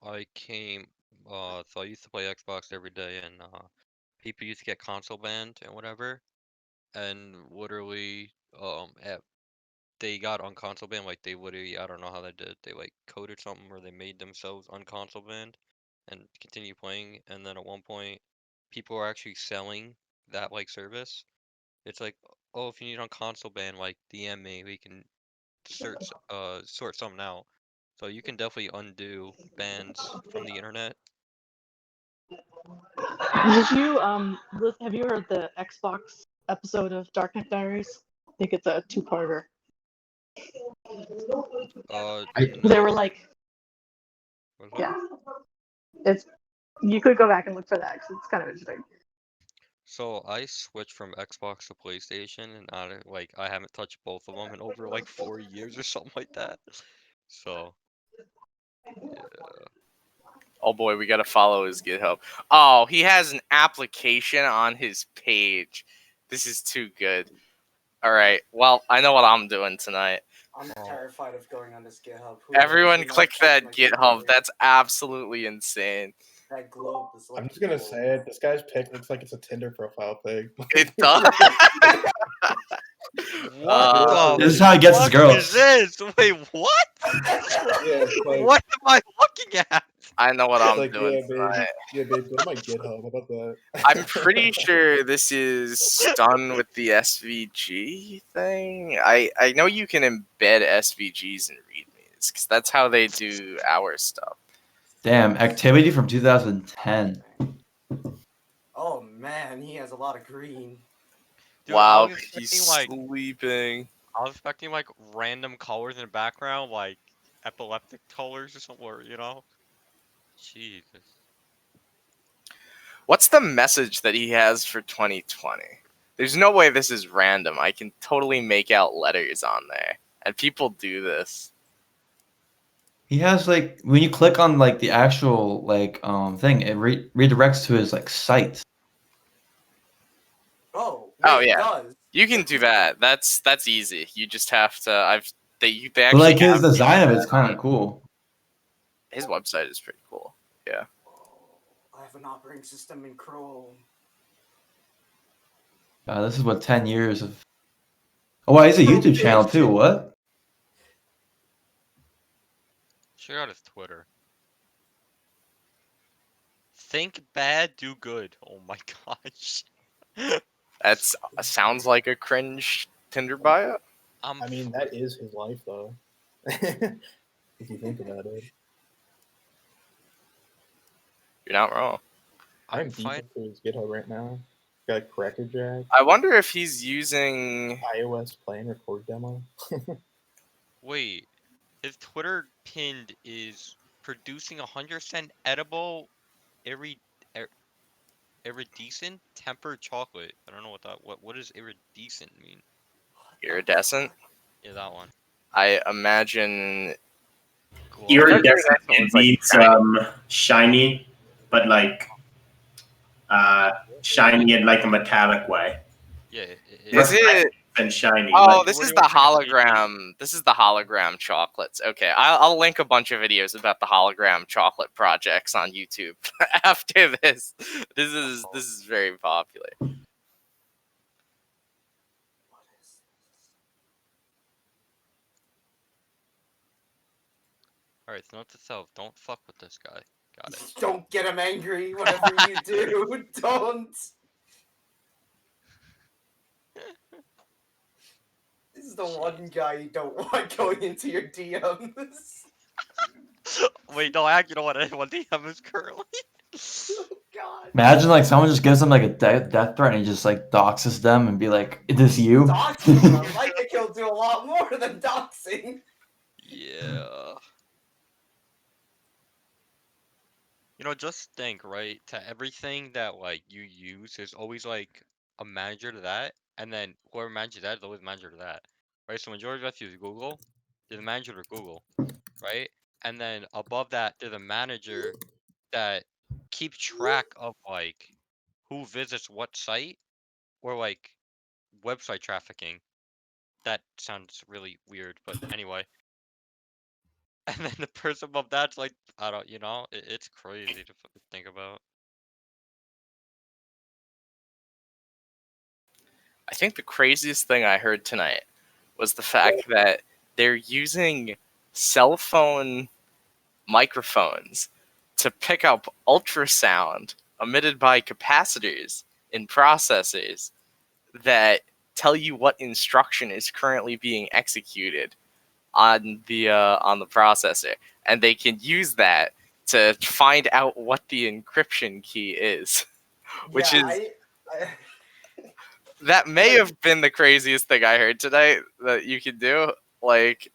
I came, so I used to play Xbox every day, and people used to get console banned and whatever, and literally, they got on console banned, like they literally, I don't know how they did, they like coded something or they made themselves on console banned and continue playing, and then at one point, people are actually selling that like service. It's like, oh, if you need on console ban, like DM me, we can sort something out. So you can definitely undo bans from the internet.
Did you have you heard the Xbox episode of Darknet Diaries? I think it's a 2-parter. They were like, yeah, it's you could go back and look for that because it's kind of interesting.
So I switched from Xbox to PlayStation, and I haven't touched both of them in over like 4 years or something like that. So yeah.
Oh boy, we gotta follow his GitHub. Oh, he has an application on his page. This is too good. Alright, well, I know what I'm doing tonight.
I'm terrified of going on this GitHub.
Everyone click that GitHub. That's absolutely insane.
That globe is
I'm just gonna say it. This guy's pic looks like it's a Tinder profile pic.
It does.
What this is how he gets his girls.
Is this? Wait, what? What am I looking at?
I know what I'm
like,
doing.
Yeah, babe, go to my GitHub. How about that?
I'm pretty sure this is done with the SVG thing. I know you can embed SVGs in readmes because that's how they do our stuff.
Damn, activity from 2010.
Oh man, he has a lot of green.
Dude,
Wow,
I was
he's
expecting,
sleeping.
I was expecting like random colors in the background, like epileptic colors or something, you know? Jesus.
What's the message that he has for 2020? There's no way this is random. I can totally make out letters on there. And people do this.
He has like when you click on like the actual like thing, it redirects to his like site.
Oh,
Oh
it
yeah.
does.
You can do that. That's easy. You just have to. They
But
actually
like his
have
design of it's kind of cool.
his website is pretty cool. Yeah.
I have an operating system in Chrome.
This is what 10 years of. Oh, wow, he's a YouTube channel too. What?
Check out his Twitter. Think bad, do good. Oh my gosh.
That's sounds like a cringe Tinder bio.
I mean, that is his life, though. If you think about it.
You're not wrong.
I'm deep into his GitHub right now. Got Crackerjack.
I wonder if he's using
iOS play and record demo.
Wait, his Twitter pinned is producing 100% edible iridescent tempered chocolate. I don't know what does iridescent mean?
iridescent.
Yeah, that one.
I imagine
Iridescent means shiny, but like shiny in like a metallic way.
Yeah.
Is it?
And shiny.
Oh,
like,
this is the hologram. This is the hologram chocolates. Okay, I'll link a bunch of videos about the hologram chocolate projects on YouTube after this. This is very popular.
Alright, so note to self, don't fuck with this guy. Got it.
Don't get him angry, whatever you do. Don't. This is the one guy you don't want going into your DMs.
Wait, no, I actually don't want anyone DM is curly.
God.
Imagine like someone just gives him like a death threat and he just like doxes them and be like, "Is this you?"
Doxing them. Like a kill do a lot more than doxing.
Yeah. You know, just think, right? To everything that like you use, there's always like a manager to that, and then whoever manages that is always manager to that, right? So majority of us use Google, there's a manager to Google, right? And then above that, there's a manager that keeps track of like who visits what site or like website trafficking. That sounds really weird, but anyway. And then the person above that's like, I don't, it's crazy to fucking think about.
I think the craziest thing I heard tonight was the fact that they're using cell phone microphones to pick up ultrasound emitted by capacitors in processors that tell you what instruction is currently being executed on the processor, and they can use that to find out what the encryption key is, which that may have been the craziest thing I heard tonight that you can do. Like,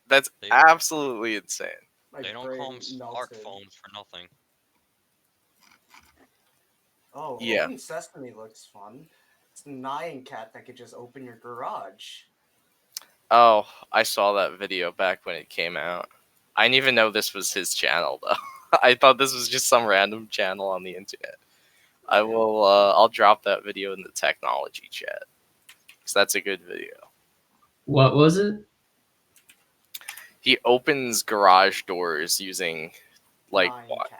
that's absolutely insane.
They don't call them smartphones for nothing.
Oh,
Yeah.
Open Sesame looks fun. It's a Nyan Cat that could just open your garage.
Oh, I saw that video back when it came out. I didn't even know this was his channel, though. I thought this was just some random channel on the internet. I'll drop that video in the technology chat, because that's a good video.
What was it?
He opens garage doors using like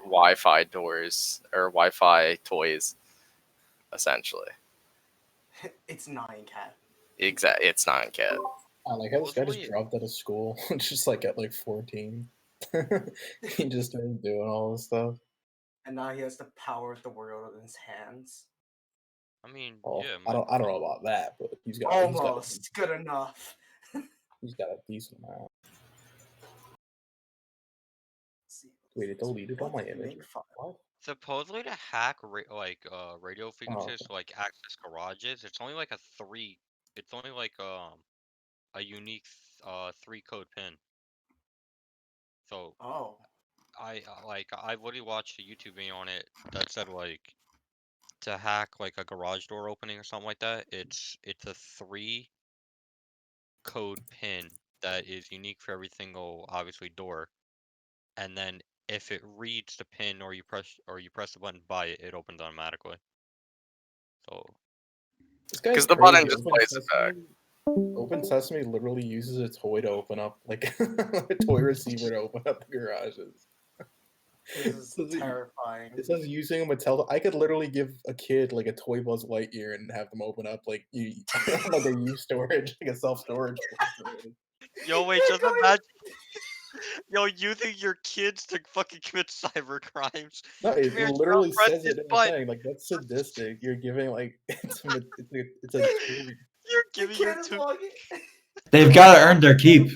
Wi-Fi doors or Wi-Fi toys, essentially.
It's Nyan Cat.
Exactly, it's Nyan Cat.
I like how this guy just dropped out of school, just like at like 14. He just started doing all this stuff.
And now he has the power of the world in his hands.
I mean,
Oh,
yeah.
I don't know about that, but he's got
almost good enough.
He's got a decent amount. Wait, it deleted all my images. What?
Supposedly to hack radio frequencies to like access garages, it's only like it's only like a unique 3-code pin. So I've already watched a YouTube video on it that said like to hack like a garage door opening or something like that, it's a 3-code pin that is unique for every single obviously door. And then if it reads the pin or you press the button by it, it opens automatically. So
This guy's
Because the
crazy.
button just plays it back.
Open Sesame literally uses a toy to open up, like a toy receiver to open up the garages.
This is terrifying.
It says using a Mattel. I could literally give a kid like a Toy Buzz Lightyear and have them open up like like a U storage, like a self storage.
Yo, wait, just imagine. Yo, using your kids to fucking commit cyber crimes.
No, it
Come here,
literally
press
says
this
it in the
button.
thing. Like that's sadistic. You're giving like it's a tool.
You're giving your
Kid is
two.
walking.
They've got to earn their keep.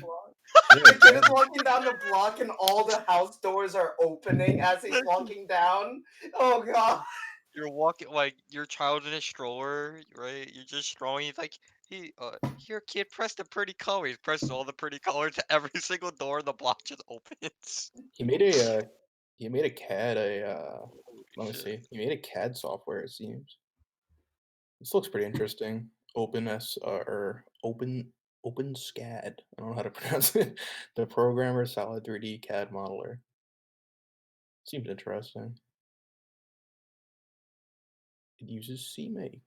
The kid is walking down the block and all the house doors are opening as he's walking down. Oh god.
You're walking like your child's in a stroller, right? You're just strolling. He's like, here, kid, press the pretty color. He presses all the pretty colors. Every single door in the block just opens.
He made a CAD let me see. He made a CAD software. It seems. This looks pretty interesting. OpenSCAD. I don't know how to pronounce it. The programmer solid 3D CAD modeler. Seems interesting. It uses CMake.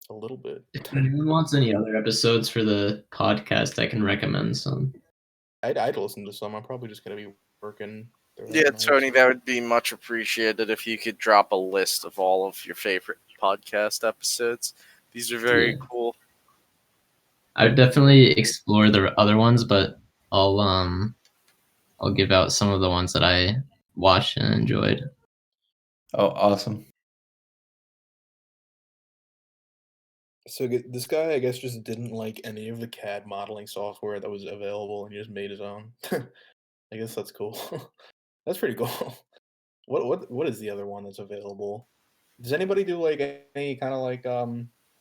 A little bit.
If anyone wants any other episodes for the podcast, I can recommend some.
I'd listen to some. I'm probably just gonna be working.
Yeah, Tony, that would be much appreciated if you could drop a list of all of your favorite podcast episodes. These are very cool.
I would definitely explore the other ones, but I'll give out some of the ones that I watched and enjoyed.
Oh, awesome.
So this guy, I guess, just didn't like any of the CAD modeling software that was available, and he just made his own. I guess that's cool. That's pretty cool. What is the other one that's available? Does anybody do like any kind of like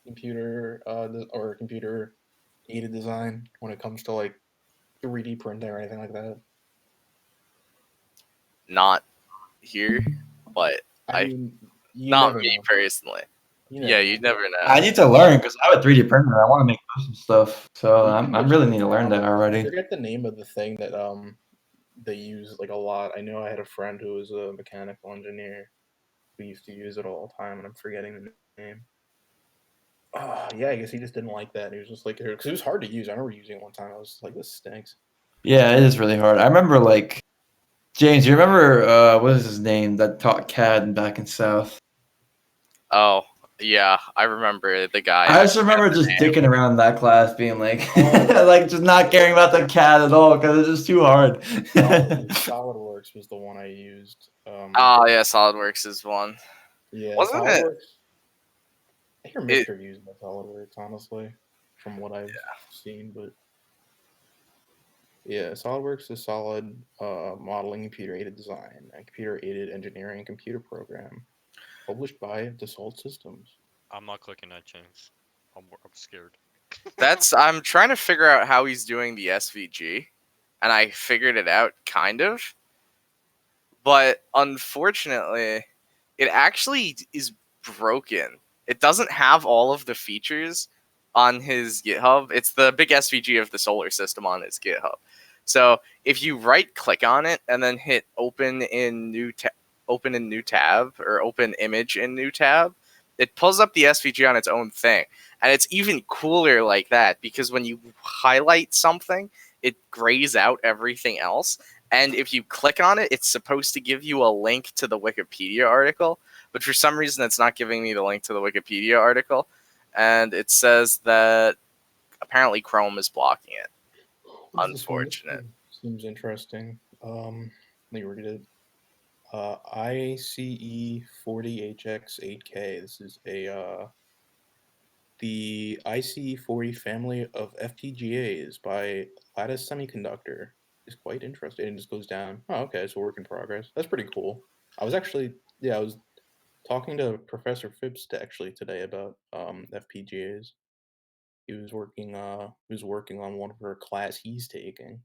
computer or computer aided design when it comes to like 3D printing or anything like that?
Not here, but
I mean, you
not
never
me
know.
personally.
You
Yeah, you never know.
I need to learn because I have a 3D printer. I want to make custom stuff, so I really need to learn that
I
already.
forget the name of the thing that they use like a lot. I know I had a friend who was a mechanical engineer who used to use it all the time, and I'm forgetting the name. Yeah, I guess he just didn't like that. He was just like, because it was hard to use. I remember using it one time. I was like, this stinks.
Yeah, it is really hard. I remember like James. You remember what is his name that taught CAD back in South?
Oh, yeah, I remember the guy.
I just remember just dicking around in that class, being like, like just not caring about the CAD at all because it's just too hard.
SolidWorks was the one I used.
Oh yeah, SolidWorks is one.
Yeah,
Wasn't
SolidWorks.
it?
I hear Mr. used by SolidWorks, honestly, from what I've seen, but yeah, SolidWorks is solid modeling, computer-aided design, and computer-aided engineering and computer program, published by Dassault Systems.
I'm not clicking that, James. I'm scared.
I'm trying to figure out how he's doing the SVG, and I figured it out kind of, but unfortunately, it actually is broken. It doesn't have all of the features on his GitHub. It's the big SVG of the solar system on his GitHub. So if you right click on it and then hit open in new tab or open image in new tab, it pulls up the SVG on its own thing. And it's even cooler like that because when you highlight something, it grays out everything else. And if you click on it, it's supposed to give you a link to the Wikipedia article. But for some reason, it's not giving me the link to the Wikipedia article. And it says that apparently Chrome is blocking it. Unfortunate.
Seems interesting. Let me read it. ICE 40HX8K. This is the ICE 40 family of FPGAs by Lattice Semiconductor. Is quite interesting. And just goes down. Oh, okay, it's a work in progress. That's pretty cool. I was talking to Professor Phipps today about FPGAs. He was working on one for a class he's taking.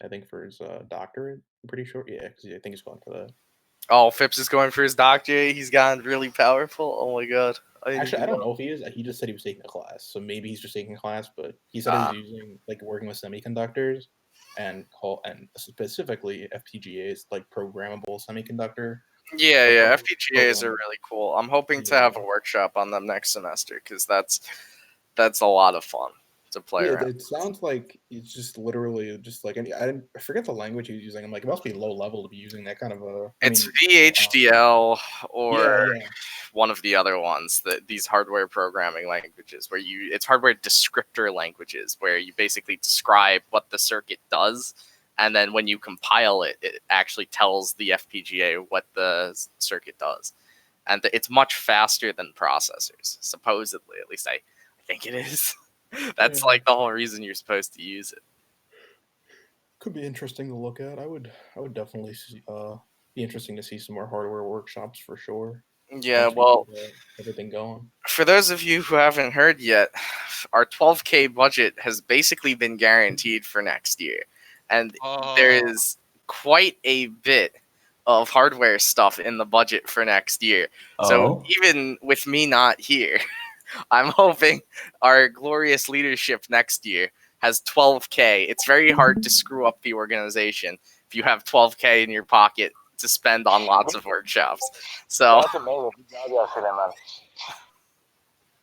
I think for his doctorate. I'm pretty sure. Yeah, because I think he's going for that.
Oh, Phipps is going for his doctorate. He's gotten really powerful. Oh my god.
Actually, I don't know if he is. He just said he was taking a class, so maybe he's just taking a class. But he said he's using working with semiconductors and specifically FPGAs, like programmable semiconductor
Yeah,
Like,
FPGAs are really cool. I'm hoping to have a workshop on them next semester because that's a lot of fun to play
Yeah,
around.
it sounds like it's just literally just like I forget the language he's using. I'm like, it must be low level to be using that kind of a.
It's VHDL or
yeah.
one of the other ones, that these hardware programming languages where it's hardware descriptor languages where you basically describe what the circuit does, and then when you compile it, it actually tells the FPGA what the circuit does. And it's much faster than processors, supposedly. At least I think it is. That's
Yeah.
like the whole reason you're supposed to use it.
Could be interesting to look at. I would definitely be interesting to see some more hardware workshops for sure.
Yeah,
Once we
well,
get everything going.
for those of you who haven't heard yet, our 12K budget has basically been guaranteed for next year. And there is quite a bit of hardware stuff in the budget for next year. So
Oh.
even with me not here, I'm hoping our glorious leadership next year has 12K. It's very hard to screw up the organization if you have 12K in your pocket to spend on lots of workshops. So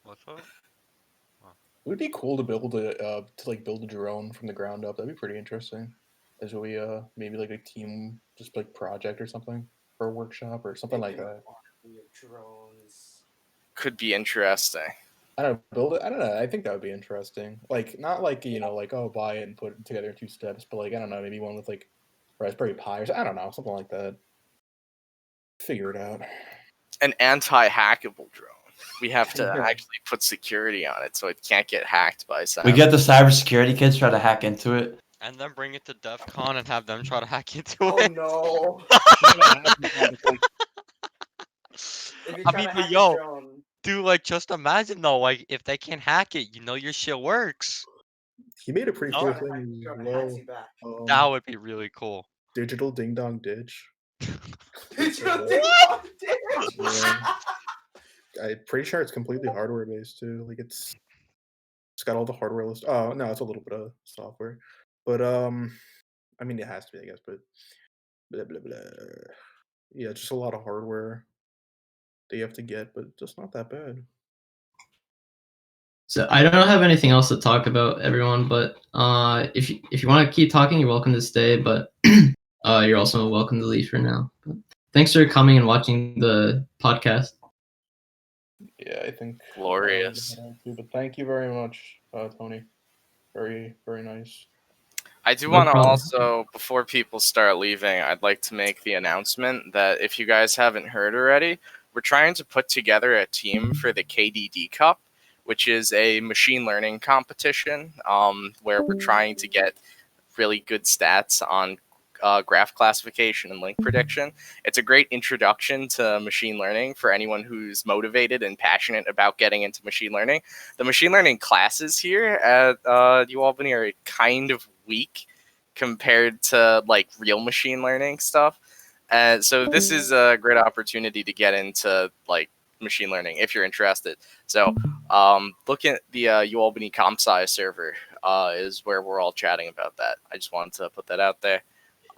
What's up?
It would be cool to build build a drone from the ground up. That'd be pretty interesting. As we maybe like a team just like project or something for a workshop or something like that.
Drones.
could be interesting.
I don't know, build it. I don't know. I think that would be interesting. Like not like like buy it and put it together in 2 steps, but like I don't know, maybe one with like Raspberry Pi or I don't know, something like that. Figure it out.
An anti-hackable drone. We have to actually put security on it so it can't get hacked by someone.
We get the cybersecurity kids try to hack into it.
And then bring it to DEF CON and have them try to hack into
Oh
it.
no!
I mean, but yo, dude, like, just imagine though, like, if they can't hack it, your shit works.
He made a pretty
No?
cool thing as well.
That would be really cool.
Digital ding dong ditch.
Digital ding dong ditch.
Yeah. I'm pretty sure it's completely hardware based too. Like it's got all the hardware list. Oh no, it's a little bit of software, but I mean it has to be, I guess. But blah blah blah. Yeah, just a lot of hardware that you have to get, but just not that bad.
So I don't have anything else to talk about, everyone. But if you want to keep talking, you're welcome to stay. But you're also welcome to leave for now. But thanks for coming and watching the podcast.
Yeah, I think
glorious.
But thank you very much, Tony. Very very nice.
I do
No
want to
problem.
also, before people start leaving, I'd like to make the announcement that if you guys haven't heard already, we're trying to put together a team for the KDD Cup, which is a machine learning competition where we're trying to get really good stats on graph classification and link prediction. It's a great introduction to machine learning for anyone who's motivated and passionate about getting into machine learning. The machine learning classes here at UAlbany are kind of weak compared to like real machine learning stuff. And so this is a great opportunity to get into like machine learning if you're interested. So look at the UAlbany CompSci server is where we're all chatting about that. I just wanted to put that out there.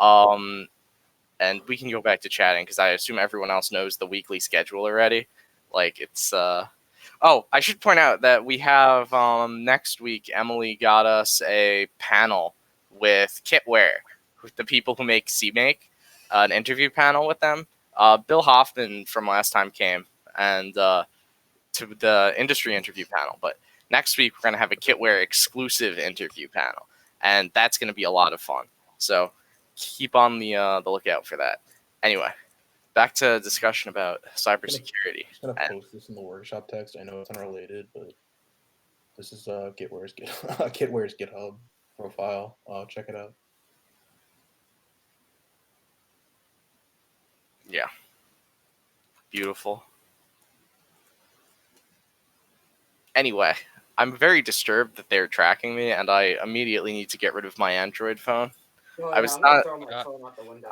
And we can go back to chatting because I assume everyone else knows the weekly schedule already. Like it's oh, I should point out that we have next week Emily got us a panel with Kitware, with the people who make CMake, an interview panel with them. Bill Hoffman from last time came and to the industry interview panel, but next week we're going to have a Kitware exclusive interview panel, and that's going to be a lot of fun. So keep on the lookout for that. Anyway, back to discussion about cybersecurity.
I'm gonna post this in the workshop text. I know it's unrelated, but this is Kitware's Kitware's GitHub profile. Check it out.
Yeah. Beautiful. Anyway, I'm very disturbed that they're tracking me, and I immediately need to get rid of my Android phone.
Oh,
I was
I'm gonna
not.
throw my phone out the window.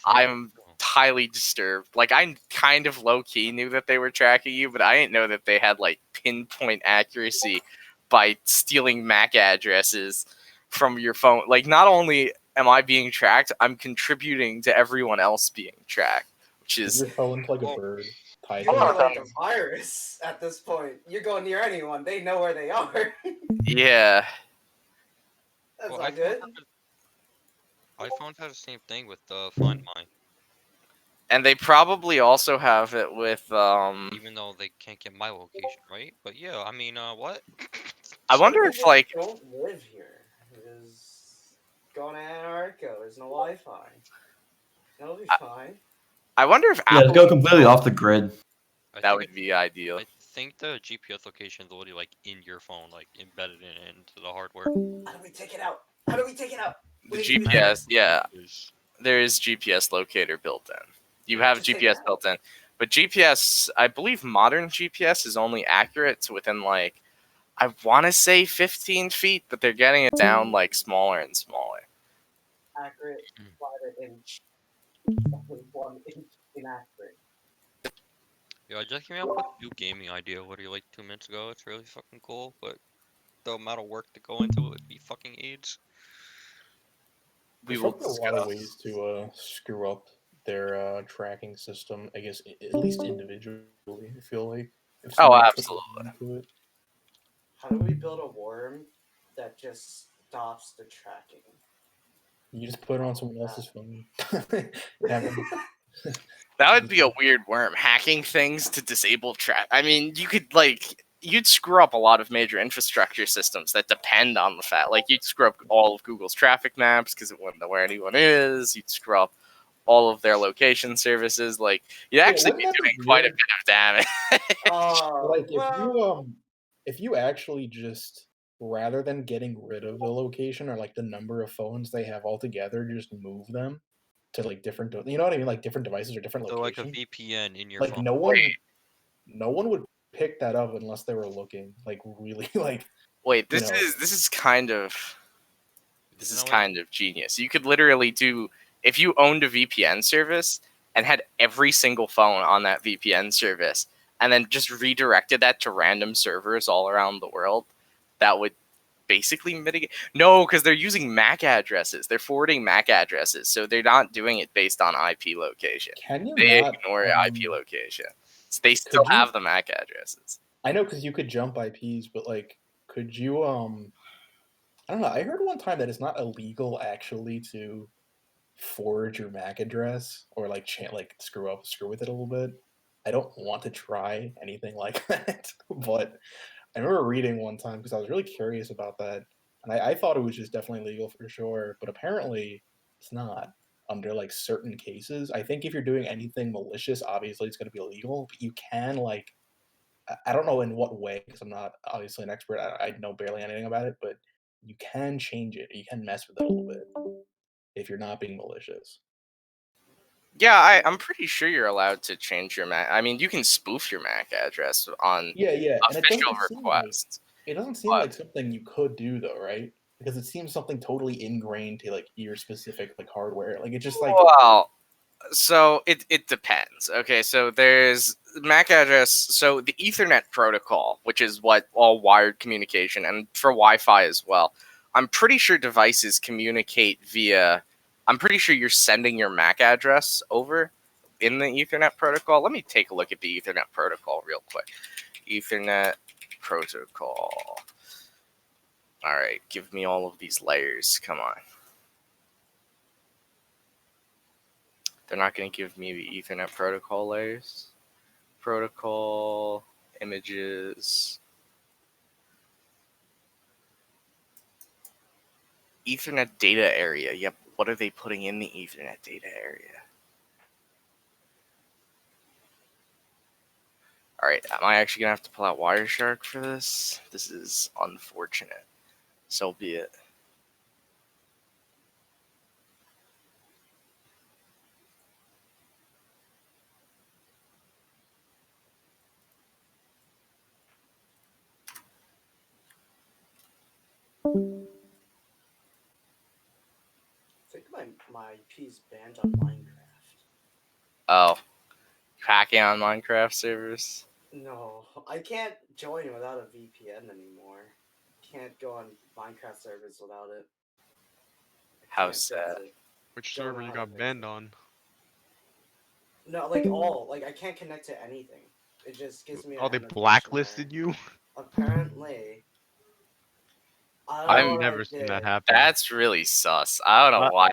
I'm highly disturbed. Like I kind of low key knew that they were tracking you, but I didn't know that they had like pinpoint accuracy by stealing MAC addresses from your phone. Like not only am I being tracked, I'm contributing to everyone else being tracked, which which is
Your phone's like a bird tied
You're
to
more
the
like a virus at this point. You go near anyone, they know where they are.
yeah.
That's
Well,
not good.
iPhones have the same thing with Find My,
And they probably also have it with
even though they can't get my location, right? But yeah, I mean, what?
I wonder if like
don't live here. Is going to Antarctica. There's no Wi-Fi. That'll be fine.
I wonder if
Yeah,
Apple
to go completely off the grid.
that would be ideal.
I think the GPS location is already like in your phone, like embedded into the hardware.
How do we take it out? How do we take it out?
The
What do you do
GPS,
there?
yeah, there is GPS locator built in. You
Yeah,
have
just take
GPS
it out.
built in, but GPS, I believe modern GPS is only accurate to within like I want to say 15 feet, but they're getting it down like smaller and smaller.
Accurate, divided inch. 1 inch inaccurate.
Yeah, I just came up with a new gaming idea literally like 2 minutes ago. It's really fucking cool, but the amount of work to go into it would be fucking AIDS.
We
There's
will
probably a lot of
discuss.
ways to screw up their tracking system. I guess at least individually. I feel like if
Oh,
someone put
absolutely.
into it.
How do we build a worm that just stops the tracking?
You just put it on someone else's phone. Have them-
That would be a weird worm hacking things to disable track. I mean, you could like you'd screw up a lot of major infrastructure systems that depend on the fact. Like you'd screw up all of Google's traffic maps because it wouldn't know where anyone is. You'd screw up all of their location services. Like you'd actually be
wouldn't that
doing
be
quite a
weird?
bit of damage.
Like if you actually just rather than getting rid of the location or like the number of phones they have altogether, just move them to like different. You know what I mean? Like different devices or different
So like a
locations.
VPN in your
Like
phone.
no one would pick that up unless they were looking like really like.
Wait,
you
this
know.
is kind of genius. You could literally do if you owned a VPN service and had every single phone on that VPN service and then just redirected that to random servers all around the world, that would basically mitigate. No, because they're using MAC addresses. They're forwarding MAC addresses, so they're not doing it based on IP location.
Can you
They
not,
ignore IP location. So they still
you-
have the MAC addresses.
I know because you could jump IPs, but like, could you I don't know. I heard one time that it's not illegal actually to forge your MAC address or like screw with it a little bit. I don't want to try anything like that, but I remember reading one time because I was really curious about that, and I thought it was just definitely legal for sure, but apparently it's not under like certain cases. I think if you're doing anything malicious, obviously it's going to be illegal, but you can like I don't know in what way because I'm not obviously an expert. I know barely anything about it, but you can change it. You can mess with it a little bit if you're not being malicious.
Yeah, I'm pretty sure you're allowed to change your MAC. I mean, you can spoof your MAC address on
Yeah, and
official requests.
It doesn't seem like something you could do though, right? Because it seems something totally ingrained to like your specific like hardware. Like it just like
Well, so it depends. Okay, so there's MAC address. So the Ethernet protocol, which is what all wired communication and for Wi-Fi as well. I'm pretty sure devices communicate via. I'm pretty sure you're sending your MAC address over in the Ethernet protocol. Let me take a look at the Ethernet protocol real quick. Ethernet protocol. All right, give me all of these layers. Come on. They're not going to give me the Ethernet protocol layers. Protocol, images. Ethernet data area. Yep, what are they putting in the Ethernet data area? All right, am I actually going to have to pull out Wireshark for this? This is unfortunate. So be it.
I think my IP's banned on Minecraft.
Oh, hacking on Minecraft servers?
No, I can't join without a VPN anymore. Can't go on Minecraft servers without it.
How
Can't fix
sad.
it.
Which
Don't
server
know
you
how to
got
fix
banned
it.
on?
No, like all. Like I can't connect to anything. It just gives me.
Oh,
a
they
notification
blacklisted
there.
you?
Apparently. I don't know
I've
what I
never seen that
did.
happen.
That's really sus. I don't know why